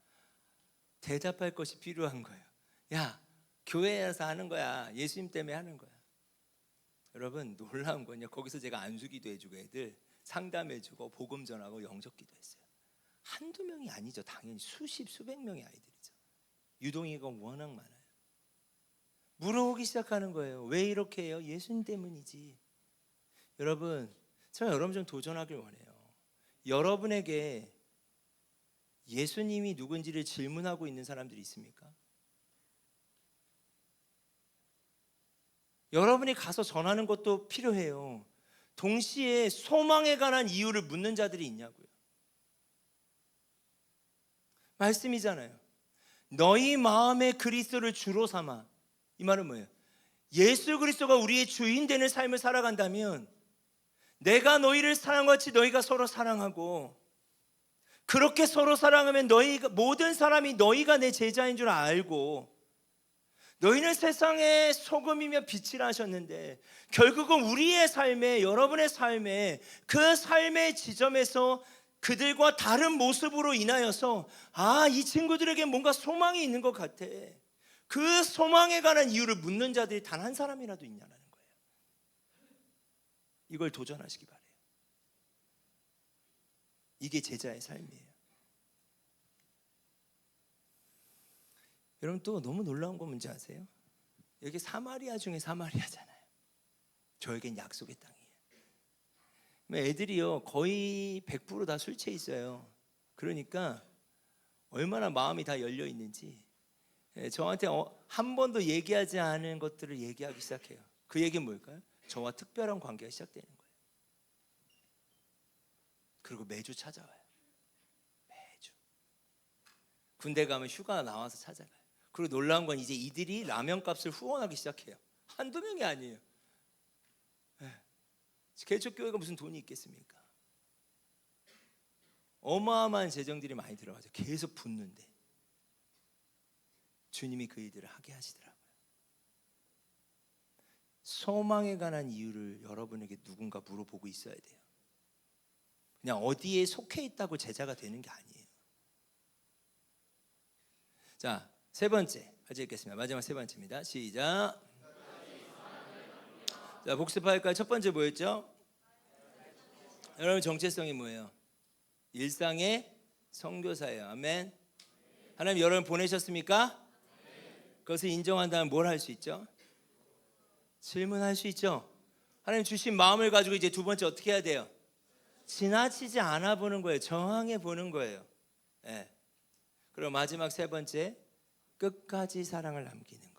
대답할 것이 필요한 거예요. 야, 교회에서 하는 거야. 예수님 때문에 하는 거야. 여러분, 놀라운 건요, 거기서 제가 안수기도 해주고 애들 상담해주고 복음 전하고 영접기도 했어요. 한두 명이 아니죠. 당연히 수십 수백 명의 아이들이죠. 유동이가 워낙 많아요. 물어오기 시작하는 거예요. 왜 이렇게 해요? 예수님 때문이지. 여러분, 제가 여러분 좀 도전하길 원해요. 여러분에게 예수님이 누군지를 질문하고 있는 사람들이 있습니까? 여러분이 가서 전하는 것도 필요해요. 동시에 소망에 관한 이유를 묻는 자들이 있냐고요. 말씀이잖아요. 너희 마음에 그리스도를 주로 삼아. 이 말은 뭐예요? 예수 그리스도가 우리의 주인 되는 삶을 살아간다면 내가 너희를 사랑같이 너희가 서로 사랑하고, 그렇게 서로 사랑하면 너희가, 모든 사람이 너희가 내 제자인 줄 알고, 너희는 세상의 소금이며 빛이라 하셨는데 결국은 우리의 삶에, 여러분의 삶에, 그 삶의 지점에서 그들과 다른 모습으로 인하여서 이 친구들에게 뭔가 소망이 있는 것 같아. 그 소망에 관한 이유를 묻는 자들이 단 한 사람이라도 있냐는 거예요. 이걸 도전하시기 바래요. 이게 제자의 삶이에요. 여러분, 또 너무 놀라운 거 뭔지 아세요? 여기 사마리아 중에 사마리아잖아요. 저에겐 약속의 땅이에요. 애들이요 거의 100% 다 술 취해 있어요. 그러니까 얼마나 마음이 다 열려 있는지 저한테 한 번도 얘기하지 않은 것들을 얘기하기 시작해요. 그 얘기는 뭘까요? 저와 특별한 관계가 시작되는 거예요. 그리고 매주 찾아와요. 매주. 군대 가면 휴가 나와서 찾아가요. 그리고 놀라운 건 이제 이들이 라면 값을 후원하기 시작해요. 한두 명이 아니에요. 개척교회가 무슨 돈이 있겠습니까? 어마어마한 재정들이 많이 들어가죠. 계속 붓는데 주님이 그 일들을 하게 하시더라고요. 소망에 관한 이유를 여러분에게 누군가 물어보고 있어야 돼요. 그냥 어디에 속해 있다고 제자가 되는 게 아니에요. 자, 세 번째 같이 읽겠습니다. 마지막 세 번째입니다. 시작. 자, 복습할까요? 첫 번째 뭐였죠? 여러분 정체성이 뭐예요? 일상의 선교사예요. 아멘. 하나님 여러분 보내셨습니까? 그것을 인정한다면 뭘 할 수 있죠? 질문할 수 있죠. 하나님 주신 마음을 가지고 이제 두 번째 어떻게 해야 돼요? 지나치지 않아 보는 거예요. 정황해 보는 거예요. 네. 그리고 마지막 세 번째, 끝까지 사랑을 남기는 거예요.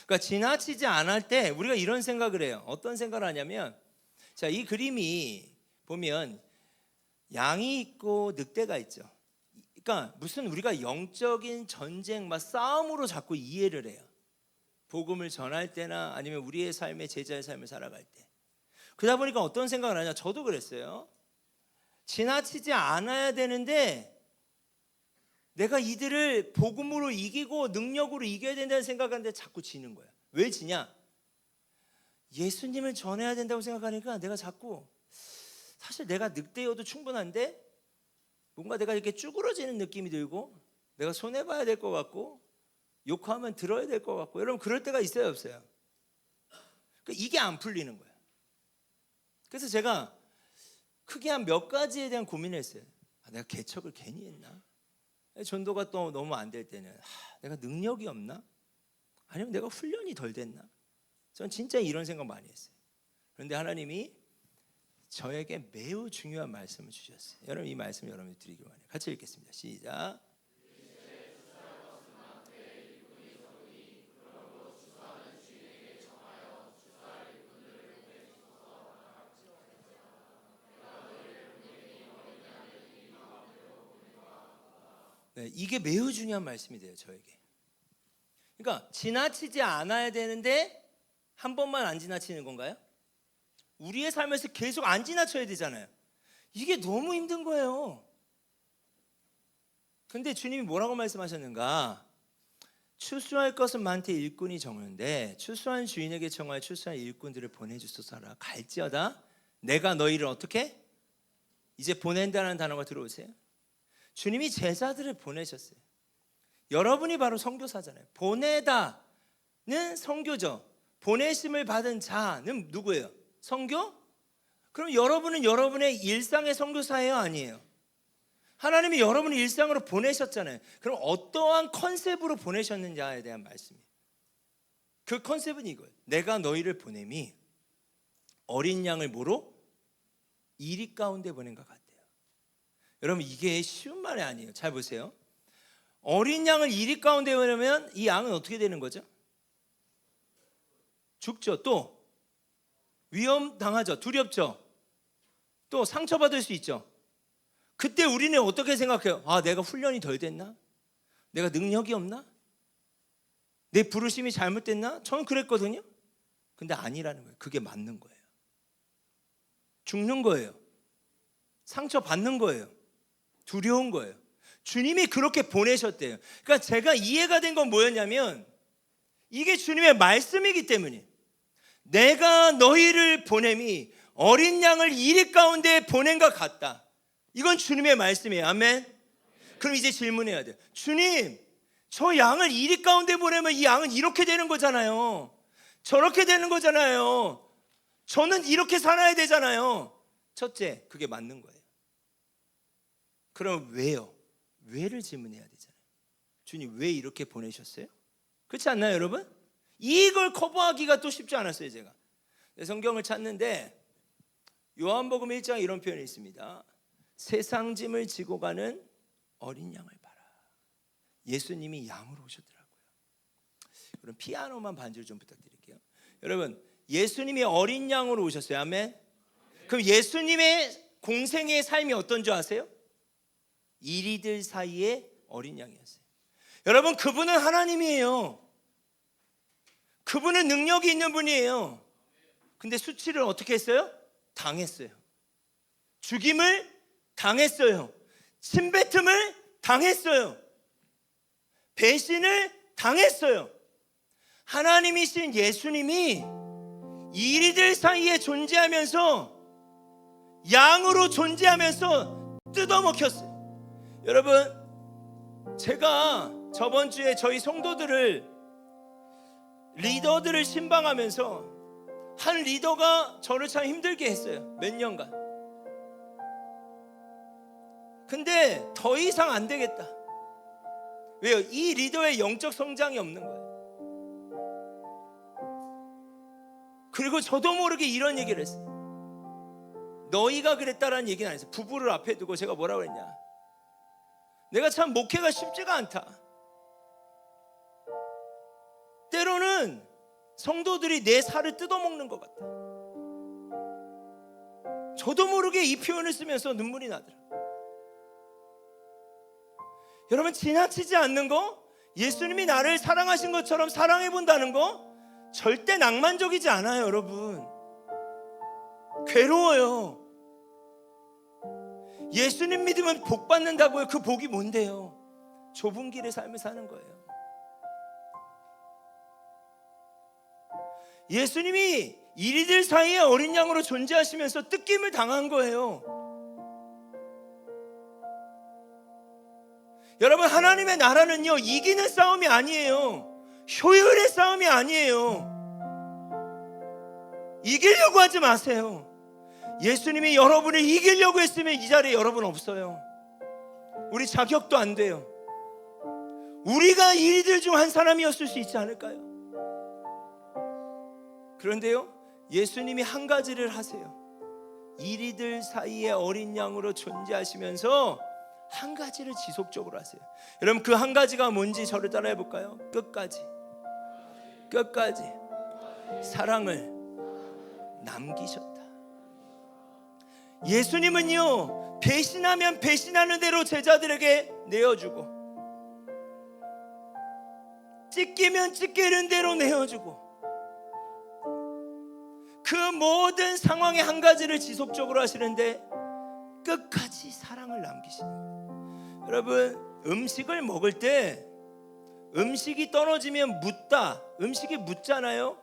그러니까 지나치지 않을 때 우리가 이런 생각을 해요. 어떤 생각을 하냐면, 자, 이 그림이 보면 양이 있고 늑대가 있죠. 그러니까 무슨 우리가 영적인 전쟁, 막 싸움으로 자꾸 이해를 해요. 복음을 전할 때나 아니면 우리의 삶의 제자의 삶을 살아갈 때. 그러다 보니까 어떤 생각을 하냐? 저도 그랬어요. 지나치지 않아야 되는데 내가 이들을 복음으로 이기고 능력으로 이겨야 된다는 생각하는데 자꾸 지는 거야. 왜 지냐? 예수님을 전해야 된다고 생각하니까 내가 자꾸, 사실 내가 늑대여도 충분한데 뭔가 내가 이렇게 쭈그러지는 느낌이 들고 내가 손해봐야 될 것 같고 욕하면 들어야 될 것 같고, 여러분 그럴 때가 있어요 없어요? 그러니까 이게 안 풀리는 거야. 그래서 제가 크게 한 몇 가지에 대한 고민을 했어요. 내가 개척을 괜히 했나? 전도가 또 너무 안 될 때는 내가 능력이 없나? 아니면 내가 훈련이 덜 됐나? 전 진짜 이런 생각 많이 했어요. 그런데 하나님이 저에게 매우 중요한 말씀을 주셨어요. 여러분 이 말씀 여러분이 드리기 원해요. 같이 읽겠습니다. 시작. 네, 이게 매우 중요한 말씀이 돼요 저에게. 그러니까 지나치지 않아야 되는데 한 번만 안 지나치는 건가요? 우리의 삶에서 계속 안 지나쳐야 되잖아요. 이게 너무 힘든 거예요. 근데 주님이 뭐라고 말씀하셨는가? 추수할 것은 많되 일꾼이 적은데 추수한 주인에게 청하여 추수한 일꾼들을 보내주소서라. 갈지어다 내가 너희를 어떻게? 이제 보낸다는 단어가 들어오세요. 주님이 제자들을 보내셨어요. 여러분이 바로 선교사잖아요. 보내다는 선교죠. 보내심을 받은 자는 누구예요? 선교? 그럼 여러분은 여러분의 일상의 선교사예요? 아니에요? 하나님이 여러분을 일상으로 보내셨잖아요. 그럼 어떠한 컨셉으로 보내셨느냐에 대한 말씀이에요. 그 컨셉은 이거예요. 내가 너희를 보냄이 어린 양을 뭐로? 이리 가운데 보낸 것 같아요. 여러분 이게 쉬운 말이 아니에요. 잘 보세요. 어린 양을 이리 가운데 보내면 이 양은 어떻게 되는 거죠? 죽죠. 또 위험 당하죠. 두렵죠. 또 상처받을 수 있죠. 그때 우리는 어떻게 생각해요? 내가 훈련이 덜 됐나? 내가 능력이 없나? 내 부르심이 잘못됐나? 저는 그랬거든요. 근데 아니라는 거예요. 그게 맞는 거예요. 죽는 거예요. 상처받는 거예요. 두려운 거예요. 주님이 그렇게 보내셨대요. 그러니까 제가 이해가 된 건 뭐였냐면 이게 주님의 말씀이기 때문에 내가 너희를 보냄이 어린 양을 이리 가운데 보낸 것 같다. 이건 주님의 말씀이에요. 아멘. 그럼 이제 질문해야 돼요. 주님, 저 양을 이리 가운데 보내면 이 양은 이렇게 되는 거잖아요. 저렇게 되는 거잖아요. 저는 이렇게 살아야 되잖아요. 첫째, 그게 맞는 거예요. 그럼 왜요? 왜를 질문해야 되잖아요. 주님 왜 이렇게 보내셨어요? 그렇지 않나요 여러분? 이걸 커버하기가 또 쉽지 않았어요. 제가 성경을 찾는데 요한복음 1장에 이런 표현이 있습니다. 세상 짐을 지고 가는 어린 양을 봐라. 예수님이 양으로 오셨더라고요. 그럼 피아노만 반주를 좀 부탁드릴게요. 여러분 예수님이 어린 양으로 오셨어요. 아멘. 그럼 예수님의 공생의 삶이 어떤 줄 아세요? 이리들 사이에 어린 양이었어요. 여러분 그분은 하나님이에요. 그분은 능력이 있는 분이에요. 근데 수치를 어떻게 했어요? 당했어요. 죽임을 당했어요. 침뱉음을 당했어요. 배신을 당했어요. 하나님이신 예수님이 이리들 사이에 존재하면서 양으로 존재하면서 뜯어먹혔어요. 여러분 제가 저번 주에 저희 성도들을 리더들을 신방하면서 한 리더가 저를 참 힘들게 했어요. 몇 년간. 근데 더 이상 안 되겠다. 왜요? 이 리더의 영적 성장이 없는 거예요. 그리고 저도 모르게 이런 얘기를 했어요. 너희가 그랬다라는 얘기는 안 했어요. 부부를 앞에 두고 제가 뭐라고 했냐, 내가 참 목회가 쉽지가 않다. 때로는 성도들이 내 살을 뜯어먹는 것 같다. 저도 모르게 이 표현을 쓰면서 눈물이 나더라. 여러분, 지나치지 않는 거, 예수님이 나를 사랑하신 것처럼 사랑해 본다는 거 절대 낭만적이지 않아요. 여러분, 괴로워요. 예수님 믿으면 복 받는다고요. 그 복이 뭔데요? 좁은 길의 삶을 사는 거예요. 예수님이 이리들 사이에 어린 양으로 존재하시면서 뜯김을 당한 거예요. 여러분, 하나님의 나라는요, 이기는 싸움이 아니에요. 효율의 싸움이 아니에요. 이기려고 하지 마세요. 예수님이 여러분을 이기려고 했으면 이 자리에 여러분 없어요. 우리 자격도 안 돼요. 우리가 이리들 중 한 사람이었을 수 있지 않을까요? 그런데요, 예수님이 한 가지를 하세요. 이리들 사이에 어린 양으로 존재하시면서 한 가지를 지속적으로 하세요. 여러분, 그 한 가지가 뭔지 저를 따라해 볼까요? 끝까지 사랑을 남기셨다. 예수님은요, 배신하면 배신하는 대로 제자들에게 내어주고, 찢기면 찢기는 대로 내어주고, 그 모든 상황의 한 가지를 지속적으로 하시는데 끝까지 사랑을 남기시는 거예요. 여러분, 음식을 먹을 때 음식이 떨어지면 묻다, 음식이 묻잖아요.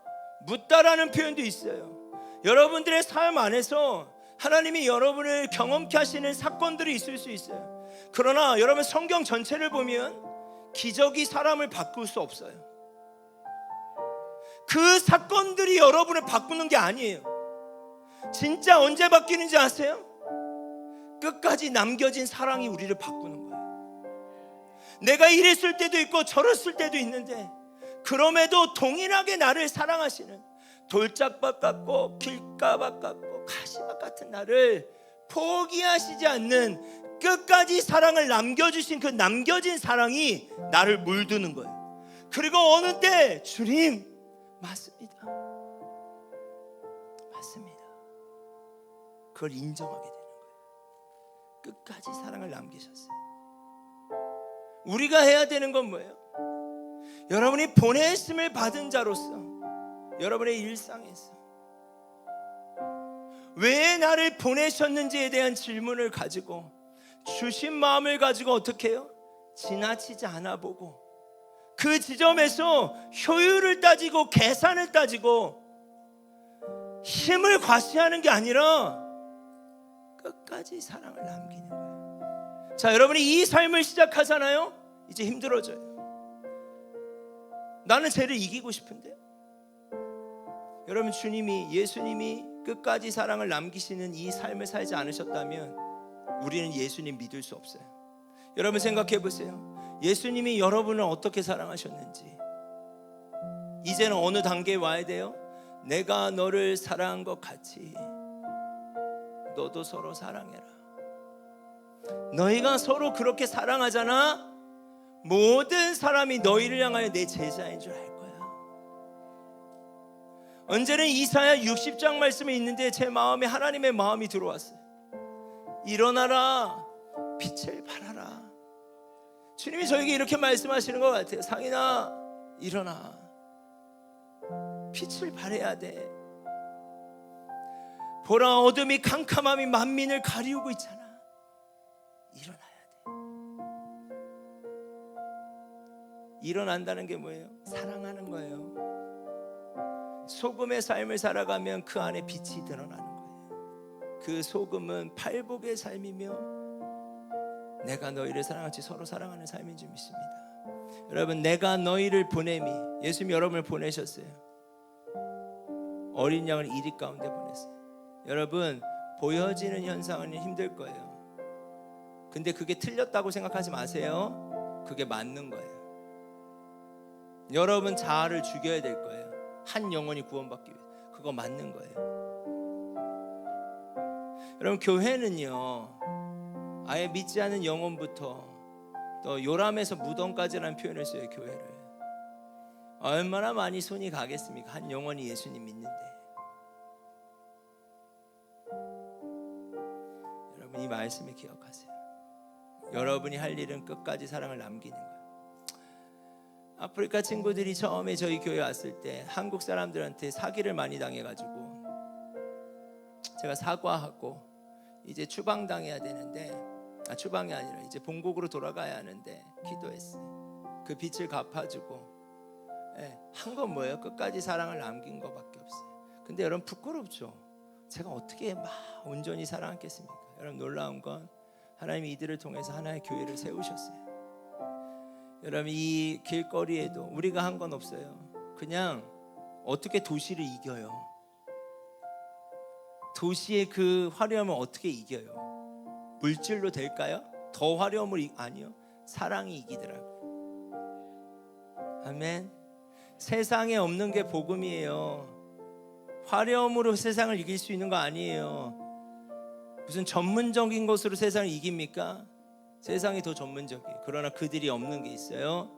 묻다라는 표현도 있어요. 여러분들의 삶 안에서 하나님이 여러분을 경험케 하시는 사건들이 있을 수 있어요. 그러나 여러분, 성경 전체를 보면 기적이 사람을 바꿀 수 없어요. 그 사건들이 여러분을 바꾸는 게 아니에요. 진짜 언제 바뀌는지 아세요? 끝까지 남겨진 사랑이 우리를 바꾸는 거예요. 내가 이랬을 때도 있고 저랬을 때도 있는데, 그럼에도 동일하게 나를 사랑하시는, 돌짝밭 같고 길가밭 같고 가시밭 같은 나를 포기하시지 않는 끝까지 사랑을 남겨주신 그 남겨진 사랑이 나를 물드는 거예요. 그리고 어느 때 주님, 맞습니다, 그걸 인정하게 되는 거예요. 끝까지 사랑을 남기셨어요. 우리가 해야 되는 건 뭐예요? 여러분이 보내심을 받은 자로서 여러분의 일상에서 왜 나를 보내셨는지에 대한 질문을 가지고, 주신 마음을 가지고 어떻게 해요? 지나치지 않아 보고, 그 지점에서 효율을 따지고 계산을 따지고 힘을 과시하는 게 아니라 끝까지 사랑을 남기는 거예요. 자, 여러분이 이 삶을 시작하잖아요. 이제 힘들어져요. 나는 쟤를 이기고 싶은데. 여러분, 예수님이 끝까지 사랑을 남기시는 이 삶을 살지 않으셨다면 우리는 예수님 믿을 수 없어요. 여러분, 생각해 보세요. 예수님이 여러분을 어떻게 사랑하셨는지. 이제는 어느 단계에 와야 돼요? 내가 너를 사랑한 것 같이 너도 서로 사랑해라. 너희가 서로 그렇게 사랑하잖아, 모든 사람이 너희를 향하여 내 제자인 줄 알 거야. 언제는 이사야 60장 말씀이 있는데 제 마음에 하나님의 마음이 들어왔어요. 일어나라, 빛을 발하라. 주님이 저에게 이렇게 말씀하시는 것 같아요. 상인아, 일어나, 빛을 발해야 돼. 보라, 어둠이 캄캄함이 만민을 가리우고 있잖아. 일어나야 돼. 일어난다는 게 뭐예요? 사랑하는 거예요. 소금의 삶을 살아가면 그 안에 빛이 드러나는 거예요. 그 소금은 팔복의 삶이며 내가 너희를 사랑하지 서로 사랑하는 삶인 줄 믿습니다. 여러분, 내가 너희를 보냄이, 예수님이 여러분을 보내셨어요. 어린 양을 이리 가운데 보냈어요. 여러분, 보여지는 현상은 힘들 거예요. 근데 그게 틀렸다고 생각하지 마세요. 그게 맞는 거예요. 여러분 자아를 죽여야 될 거예요. 한 영혼이 구원받기 위해. 그거 맞는 거예요. 여러분, 교회는요, 아예 믿지 않은 영혼부터 또 요람에서 무덤까지라는 표현을 써요. 교회를 얼마나 많이 손이 가겠습니까? 한 영혼이 예수님 믿는데. 여러분, 이 말씀을 기억하세요. 여러분이 할 일은 끝까지 사랑을 남기는 거예요. 아프리카 친구들이 처음에 저희 교회 왔을 때 한국 사람들한테 사기를 많이 당해가지고 제가 사과하고 이제 추방당해야 되는데, 추방이 아니라 이제 본국으로 돌아가야 하는데 기도했어요. 그 빚을 갚아주고 한 건 뭐예요? 끝까지 사랑을 남긴 것밖에 없어요. 근데 여러분, 부끄럽죠? 제가 어떻게 막 온전히 사랑했겠습니까? 여러분, 놀라운 건 하나님이 이들을 통해서 하나의 교회를 세우셨어요. 여러분, 이 길거리에도 우리가 한 건 없어요. 그냥 어떻게 도시를 이겨요? 도시의 그 화려함을 어떻게 이겨요? 물질로 될까요? 더 화려함을 아니요, 사랑이 이기더라고요. 아멘. 세상에 없는 게 복음이에요. 화려함으로 세상을 이길 수 있는 거 아니에요. 무슨 전문적인 것으로 세상을 이깁니까? 세상이 더 전문적이에요. 그러나 그들이 없는 게 있어요.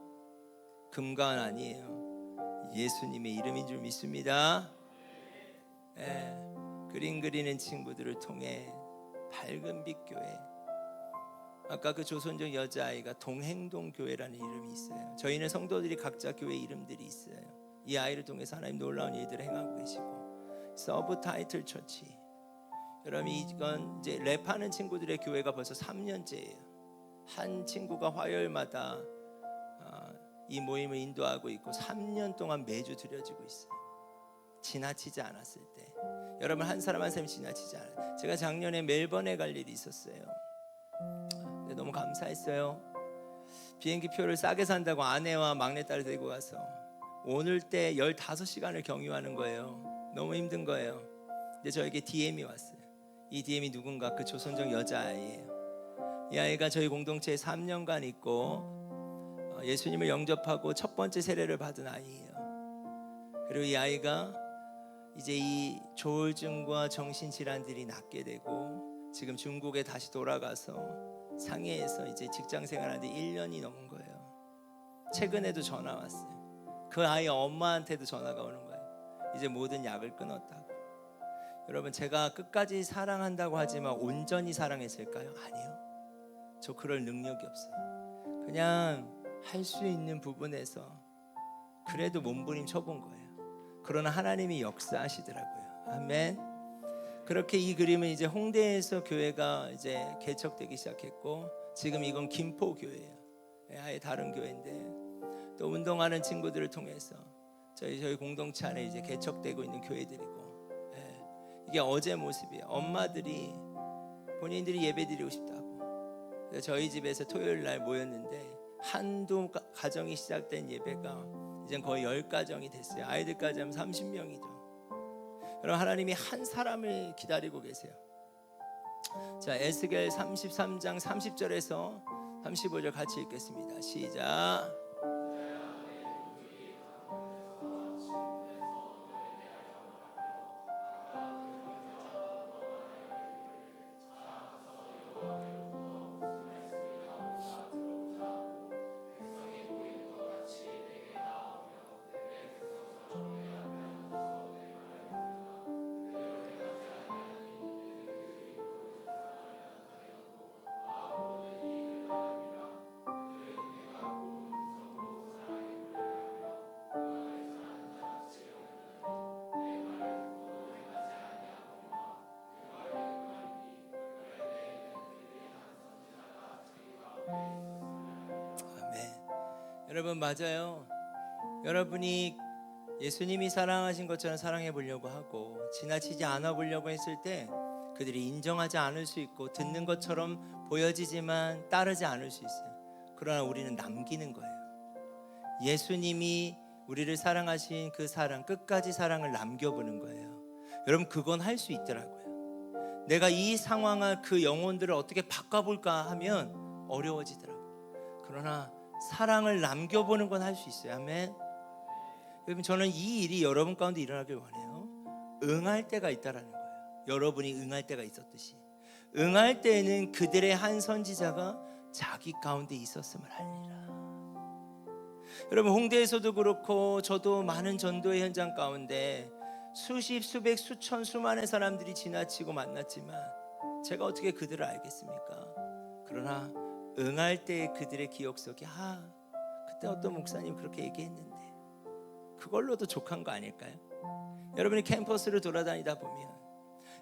금관 아니에요. 예수님의 이름인 줄 믿습니다. 그림 그리는 친구들을 통해 밝은 빛 교회. 아까 그 조선족 여자아이가 동행동 교회라는 이름이 있어요. 저희는 성도들이 각자 교회 이름들이 있어요. 이 아이를 통해서 하나님 놀라운 일들을 행하고 계시고, 서브 타이틀 처치. 여러분, 이건 이제 랩하는 친구들의 교회가 벌써 3년째예요. 한 친구가 화요일마다 이 모임을 인도하고 있고 3년 동안 매주 드려지고 있어요. 지나치지 않았을 때. 여러분, 한 사람 한 사람이 지나치지 않아요. 제가 작년에 멜번에 갈 일이 있었어요. 근데 너무 감사했어요. 비행기 표를 싸게 산다고 아내와 막내딸을 데리고 가서 오늘 때 15시간을 경유하는 거예요. 너무 힘든 거예요. 근데 저에게 DM이 왔어요. 이 DM이 누군가? 그 조선족 여자아이예요. 이 아이가 저희 공동체에 3년간 있고 예수님을 영접하고 첫 번째 세례를 받은 아이예요. 그리고 이 아이가 이제 이 조울증과 정신질환들이 낫게 되고 지금 중국에 다시 돌아가서 상해에서 이제 직장 생활하는데 1년이 넘은 거예요. 최근에도 전화 왔어요. 그 아이 엄마한테도 전화가 오는 거예요. 이제 모든 약을 끊었다고. 여러분, 제가 끝까지 사랑한다고 하지만 온전히 사랑했을까요? 아니요. 저 그럴 능력이 없어요. 그냥 할 수 있는 부분에서 그래도 몸부림 쳐본 거예요. 그러나 하나님이 역사하시더라고요. 아멘. 그렇게 이 그림은 이제 홍대에서 교회가 이제 개척되기 시작했고, 지금 이건 김포 교회예요. 아예 다른 교회인데, 또 운동하는 친구들을 통해서 저희 공동체 안에 이제 개척되고 있는 교회들이고, 이게 어제 모습이에요. 엄마들이 본인들이 예배드리고 싶다고. 그래서 저희 집에서 토요일 날 모였는데 한두 가정이 시작된 예배가 이제 거의 10가정이 됐어요. 아이들까지 하면 30명이죠. 여러분, 하나님이 한 사람을 기다리고 계세요. 자, 에스겔 33장 30절에서 35절 같이 읽겠습니다. 시작. 여러분, 맞아요. 여러분이 예수님이 사랑하신 것처럼 사랑해 보려고 하고 지나치지 않아 보려고 했을 때 그들이 인정하지 않을 수 있고 듣는 것처럼 보여지지만 따르지 않을 수 있어요. 그러나 우리는 남기는 거예요. 예수님이 우리를 사랑하신 그 사랑, 끝까지 사랑을 남겨보는 거예요. 여러분, 그건 할 수 있더라고요. 내가 이 상황을, 그 영혼들을 어떻게 바꿔볼까 하면 어려워지더라고요. 그러나 사랑을 남겨보는 건 할 수 있어요. 아멘. 여러분, 저는 이 일이 여러분 가운데 일어나길 원해요. 응할 때가 있다라는 거예요. 여러분이 응할 때가 있었듯이 응할 때에는 그들의 한 선지자가 자기 가운데 있었음을 알리라. 여러분, 홍대에서도 그렇고 저도 많은 전도의 현장 가운데 수십, 수백, 수천, 수만의 사람들이 지나치고 만났지만 제가 어떻게 그들을 알겠습니까? 그러나 응할 때 그들의 기억 속에 그때 어떤 목사님 그렇게 얘기했는데 그걸로도 족한 거 아닐까요? 여러분이 캠퍼스를 돌아다니다 보면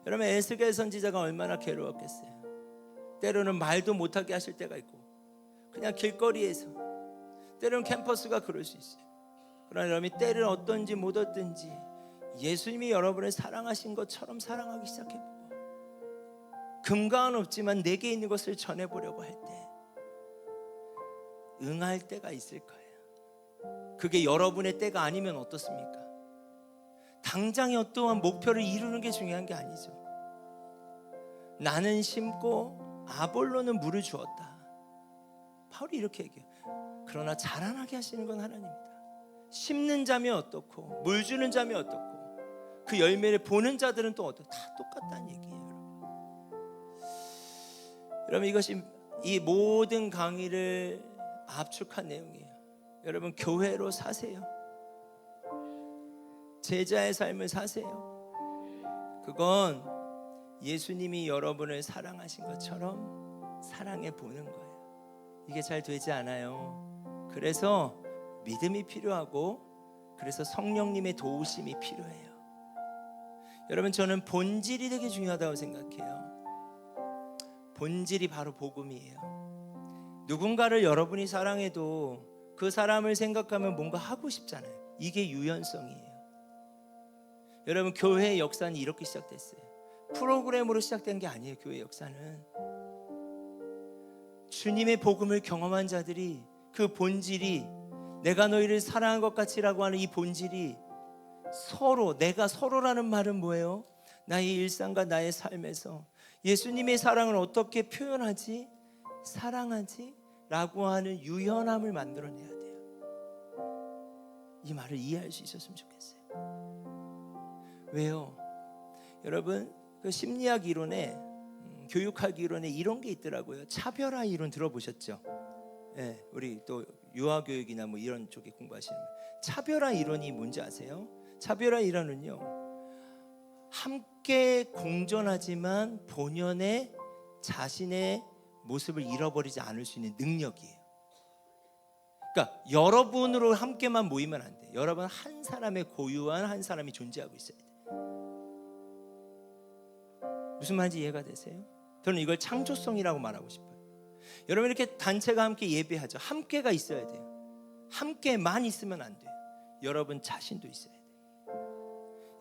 여러분, 에스겔 선지자가 얼마나 괴로웠겠어요. 때로는 말도 못하게 하실 때가 있고 그냥 길거리에서, 때로는 캠퍼스가 그럴 수 있어요. 그러나 여러분이 때를 어떤지 못 얻든지 예수님이 여러분을 사랑하신 것처럼 사랑하기 시작해보고 금강은 없지만 내게 있는 것을 전해보려고 할 때 응할 때가 있을 거예요. 그게 여러분의 때가 아니면 어떻습니까? 당장의 어떠한 목표를 이루는 게 중요한 게 아니죠. 나는 심고 아볼로는 물을 주었다. 바울이 이렇게 얘기해요. 그러나 자라나게 하시는 건 하나님이다. 심는 자면 어떻고 물 주는 자면 어떻고 그 열매를 보는 자들은 또 어떻고 다 똑같다는 얘기예요. 여러분, 이것이 이 모든 강의를 압축한 내용이에요. 여러분, 교회로 사세요. 제자의 삶을 사세요. 그건 예수님이 여러분을 사랑하신 것처럼 사랑해 보는 거예요. 이게 잘 되지 않아요. 그래서 믿음이 필요하고 그래서 성령님의 도우심이 필요해요. 여러분, 저는 본질이 되게 중요하다고 생각해요. 본질이 바로 복음이에요. 누군가를 여러분이 사랑해도 그 사람을 생각하면 뭔가 하고 싶잖아요. 이게 유연성이에요. 여러분, 교회의 역사는 이렇게 시작됐어요. 프로그램으로 시작된 게 아니에요. 교회 역사는 주님의 복음을 경험한 자들이 그 본질이 내가 너희를 사랑한 것 같이라고 하는 이 본질이 서로, 내가 서로라는 말은 뭐예요? 나의 일상과 나의 삶에서 예수님의 사랑을 어떻게 표현하지? 사랑하지? 라고 하는 유연함을 만들어내야 돼요. 이 말을 이해할 수 있었으면 좋겠어요. 왜요? 여러분, 그 심리학 이론에 교육학 이론에 이런 게 있더라고요. 차별화 이론 들어보셨죠? 네, 우리 또 유아교육이나 뭐 이런 쪽에 공부하시는 분. 차별화 이론이 뭔지 아세요? 차별화 이론은요, 함께 공존하지만 본연의 자신의 모습을 잃어버리지 않을 수 있는 능력이에요. 그러니까 여러분으로 함께만 모이면 안 돼요. 여러분 한 사람의 고유한 한 사람이 존재하고 있어야 돼요. 무슨 말인지 이해가 되세요? 저는 이걸 창조성이라고 말하고 싶어요. 여러분, 이렇게 단체가 함께 예배하죠. 함께가 있어야 돼요. 함께만 있으면 안 돼요. 여러분 자신도 있어야 돼요.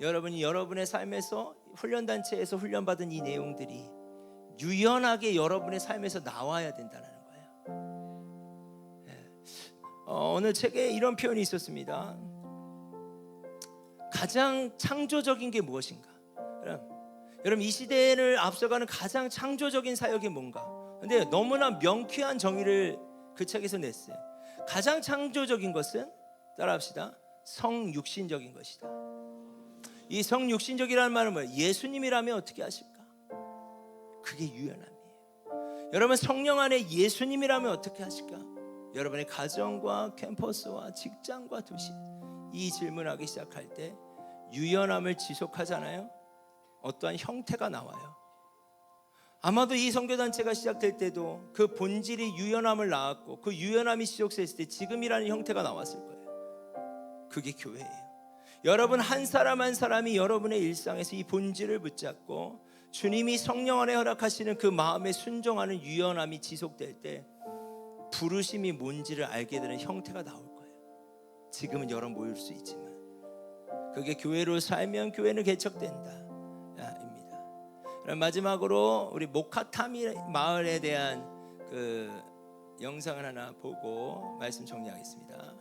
여러분이 여러분의 삶에서 훈련단체에서 훈련받은 이 내용들이 유연하게 여러분의 삶에서 나와야 된다는 거예요. 어느 책에 이런 표현이 있었습니다. 가장 창조적인 게 무엇인가? 여러분, 이 시대를 앞서가는 가장 창조적인 사역이 뭔가? 근데 너무나 명쾌한 정의를 그 책에서 냈어요. 가장 창조적인 것은, 따라합시다, 성육신적인 것이다. 이 성육신적이라는 말은 뭐예요? 예수님이라면 어떻게 하실까? 그게 유연함이에요. 여러분, 성령 안에 예수님이라면 어떻게 하실까? 여러분의 가정과 캠퍼스와 직장과 도시, 이 질문하기 시작할 때 유연함을 지속하잖아요. 어떠한 형태가 나와요. 아마도 이 선교단체가 시작될 때도 그 본질이 유연함을 낳았고 그 유연함이 지속됐을 때 지금이라는 형태가 나왔을 거예요. 그게 교회예요. 여러분 한 사람 한 사람이 여러분의 일상에서 이 본질을 붙잡고 주님이 성령 안에 허락하시는 그 마음에 순종하는 유연함이 지속될 때 부르심이 뭔지를 알게 되는 형태가 나올 거예요. 지금은 여러 모일 수 있지만 그게 교회로 살면 교회는 개척된다. 마지막으로 우리 모카타미 마을에 대한 그 영상을 하나 보고 말씀 정리하겠습니다.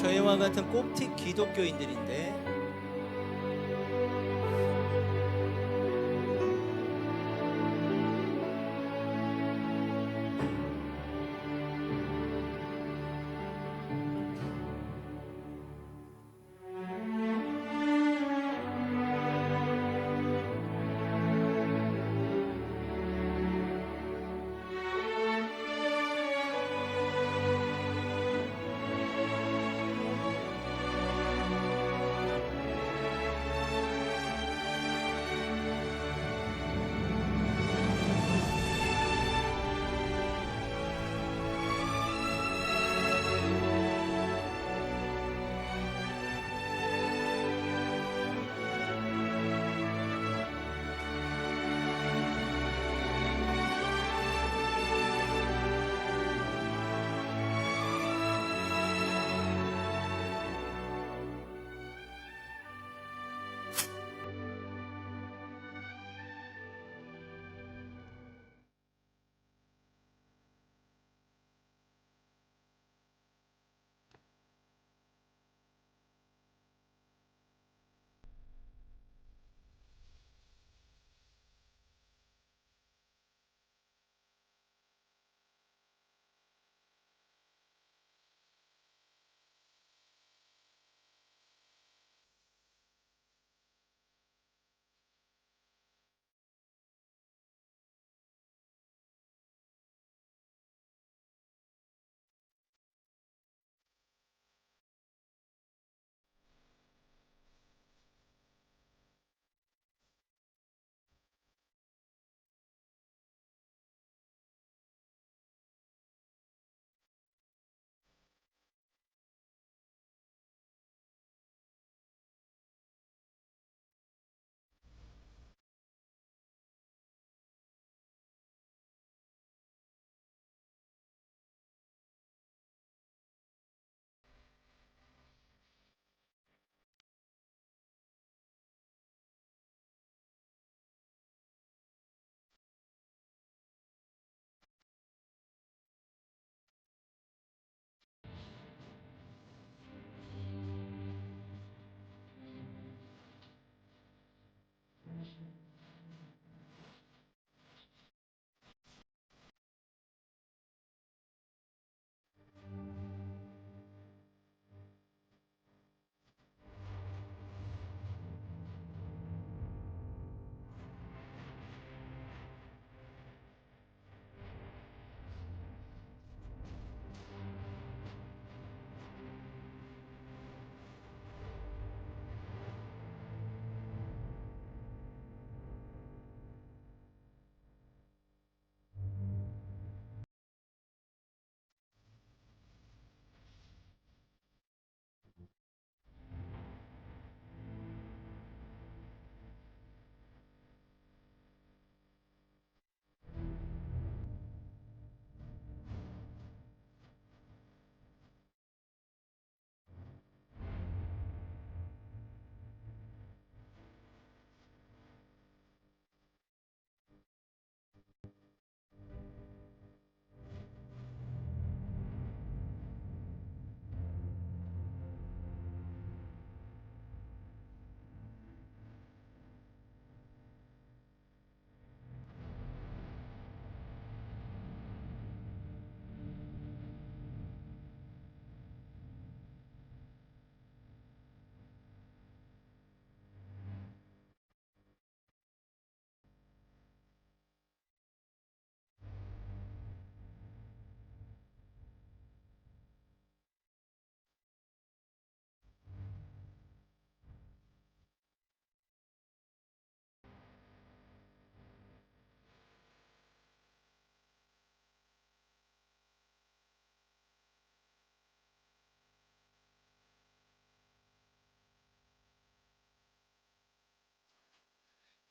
저희와 같은 꼭티 기독교인들인데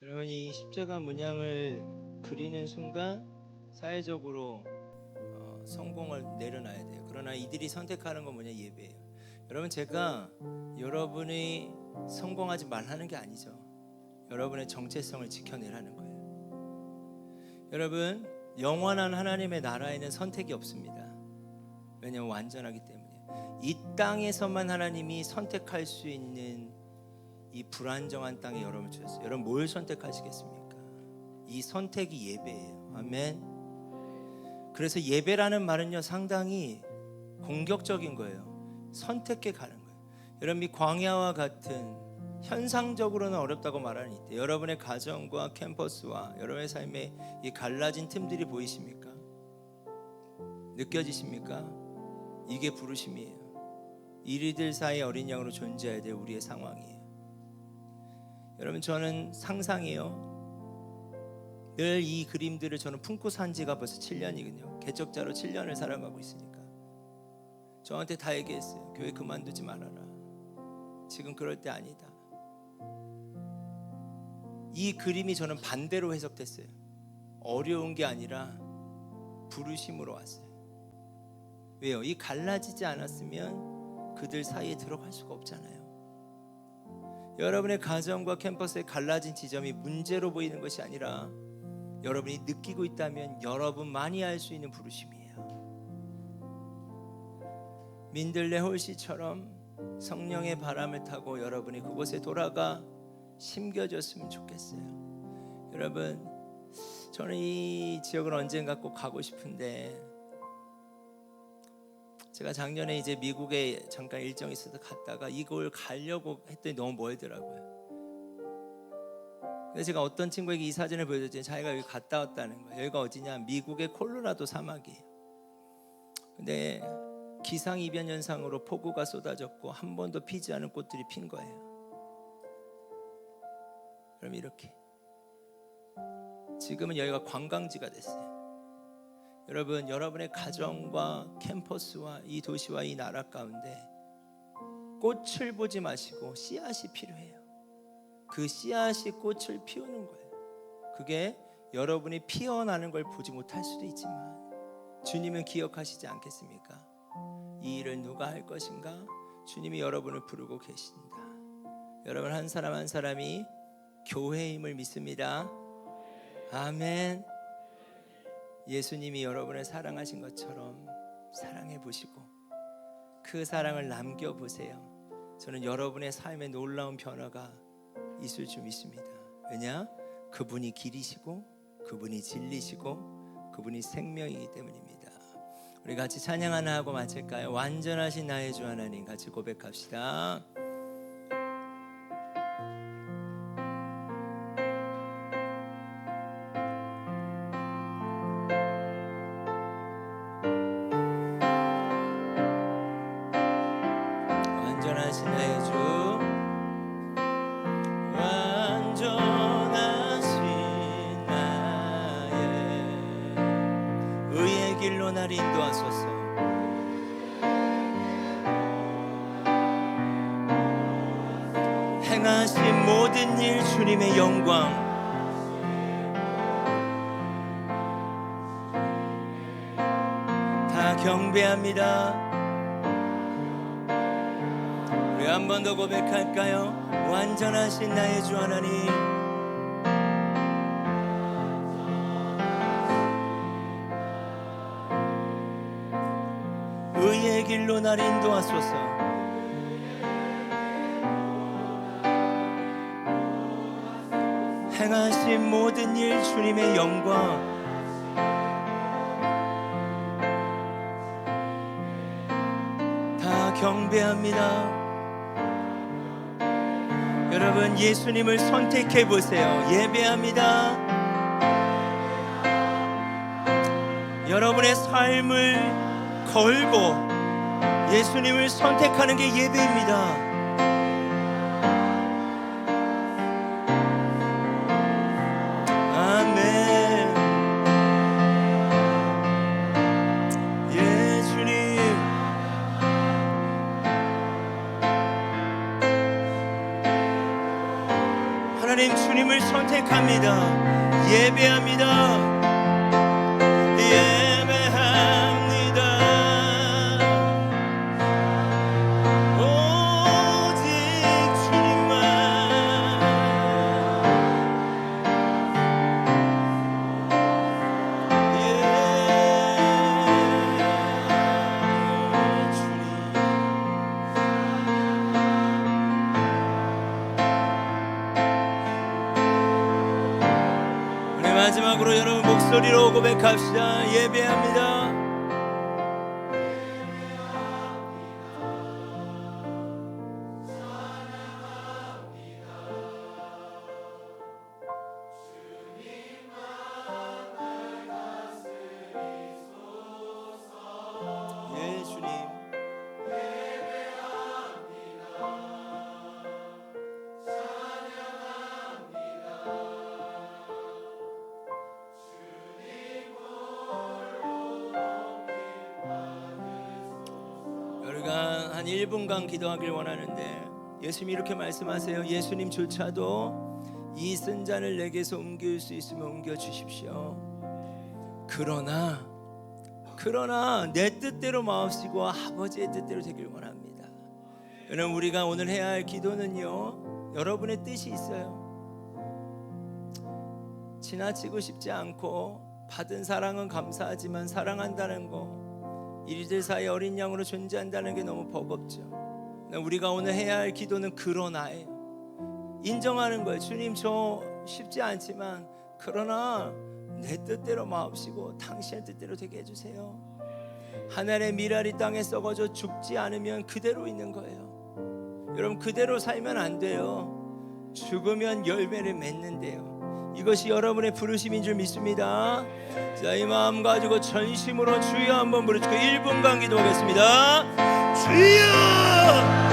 여러분, 이 십자가 문양을 그리는 순간 사회적으로 성공을 내려놔야 돼요. 그러나 이들이 선택하는 건 뭐냐? 예배예요. 여러분, 제가 여러분이 성공하지 말라는 게 아니죠. 여러분의 정체성을 지켜내라는 거예요. 여러분, 영원한 하나님의 나라에는 선택이 없습니다. 왜냐하면 완전하기 때문이에요. 이 땅에서만 하나님이 선택할 수 있는 이 불안정한 땅에 여러분을 주셨어요. 여러분 뭘 선택하시겠습니까? 이 선택이 예배예요. 아멘. 그래서 예배라는 말은요 상당히 공격적인 거예요. 선택해 가는 거예요. 여러분 이 광야와 같은 현상적으로는 어렵다고 말하는 이때 여러분의 가정과 캠퍼스와 여러분의 삶에 이 갈라진 틈들이 보이십니까? 느껴지십니까? 이게 부르심이에요. 이리들 사이 어린 양으로 존재해야 될 우리의 상황이에요. 여러분 저는 상상이에요. 늘 이 그림들을 저는 품고 산 지가 벌써 7년이거든요. 개척자로 7년을 살아가고 있으니까 저한테 다 얘기했어요. 교회 그만두지 말아라. 지금 그럴 때 아니다. 이 그림이 저는 반대로 해석됐어요. 어려운 게 아니라 부르심으로 왔어요. 왜요? 이 갈라지지 않았으면 그들 사이에 들어갈 수가 없잖아요. 여러분의 가정과 캠퍼스에 갈라진 지점이 문제로 보이는 것이 아니라 여러분이 느끼고 있다면 여러분만이 알 수 있는 부르심이에요. 민들레 홀씨처럼 성령의 바람을 타고 여러분이 그곳에 돌아가 심겨졌으면 좋겠어요. 여러분 저는 이 지역을 언젠가 꼭 가고 싶은데 제가 작년에 이제 미국에 잠깐 일정이 있어서 갔다가 이걸 가려고 했더니 너무 멀더라고요. 근데 제가 어떤 친구에게 이 사진을 보여줬더니 자기가 여기 갔다 왔다는 거예요. 여기가 어디냐? 미국의 콜로라도 사막이에요. 근데 기상이변 현상으로 폭우가 쏟아졌고 한 번도 피지 않은 꽃들이 핀 거예요. 그럼 이렇게 지금은 여기가 관광지가 됐어요. 여러분, 여러분의 가정과 캠퍼스와 이 도시와 이 나라 가운데 꽃을 보지 마시고 씨앗이 필요해요. 그 씨앗이 꽃을 피우는 거예요. 그게 여러분이 피어나는 걸 보지 못할 수도 있지만 주님은 기억하시지 않겠습니까? 이 일을 누가 할 것인가? 주님이 여러분을 부르고 계신다. 여러분 한 사람 한 사람이 교회임을 믿습니다. 아멘. 예수님이 여러분을 사랑하신 것처럼 사랑해 보시고 그 사랑을 남겨보세요. 저는 여러분의 삶에 놀라운 변화가 있을 줄 믿습니다. 왜냐? 그분이 길이시고 그분이 진리시고 그분이 생명이기 때문입니다. 우리 같이 찬양 하나 하고 마칠까요? 완전하신 나의 주 하나님 같이 고백합시다. 완전하신 나의 주, 완전하신 나의 의의 길로 날 인도하소서. 행하신 모든 일 주님의 영광, 다 경배합니다. 우리 한 번 더 고백할까요? 완전하신 나의 주 하나님, 의의 길로 날 인도하소서. 행하신 모든 일 주님의 영광, 다 경배합니다. 여러분 예수님을 선택해 보세요. 예배합니다. 여러분의 삶을 걸고 예수님을 선택하는 게 예배입니다. 하나님 주님을 선택합니다. 예배합니다. 예배합니다. 오직 주님만. 주님. 소리로 고백합시다. 예배합니다. 예, 주님. 우리가 한 1분간 기도하길 원하는데 예수님이 이렇게 말씀하세요. 예수님조차도 이 쓴 잔을 내게서 옮길 수 있으면 옮겨 주십시오. 그러나 내 뜻대로 마옵시고 아버지의 뜻대로 되길 원합니다. 여러분, 우리가 오늘 해야 할 기도는요, 여러분의 뜻이 있어요. 지나치고 싶지 않고 받은 사랑은 감사하지만 사랑한다는 거, 이리들 사이 어린 양으로 존재한다는 게 너무 버겁죠. 우리가 오늘 해야 할 기도는 그러나예요. 인정하는 거예요. 주님, 저 쉽지 않지만 그러나 내 뜻대로 마옵시고 당신의 뜻대로 되게 해주세요. 하늘의 미랄이 땅에 썩어져 죽지 않으면 그대로 있는 거예요. 여러분, 그대로 살면 안 돼요. 죽으면 열매를 맺는데요. 이것이 여러분의 부르심인 줄 믿습니다. 자, 이 마음 가지고 전심으로 주여 한번 부르시고 1분간 기도하겠습니다. 주여!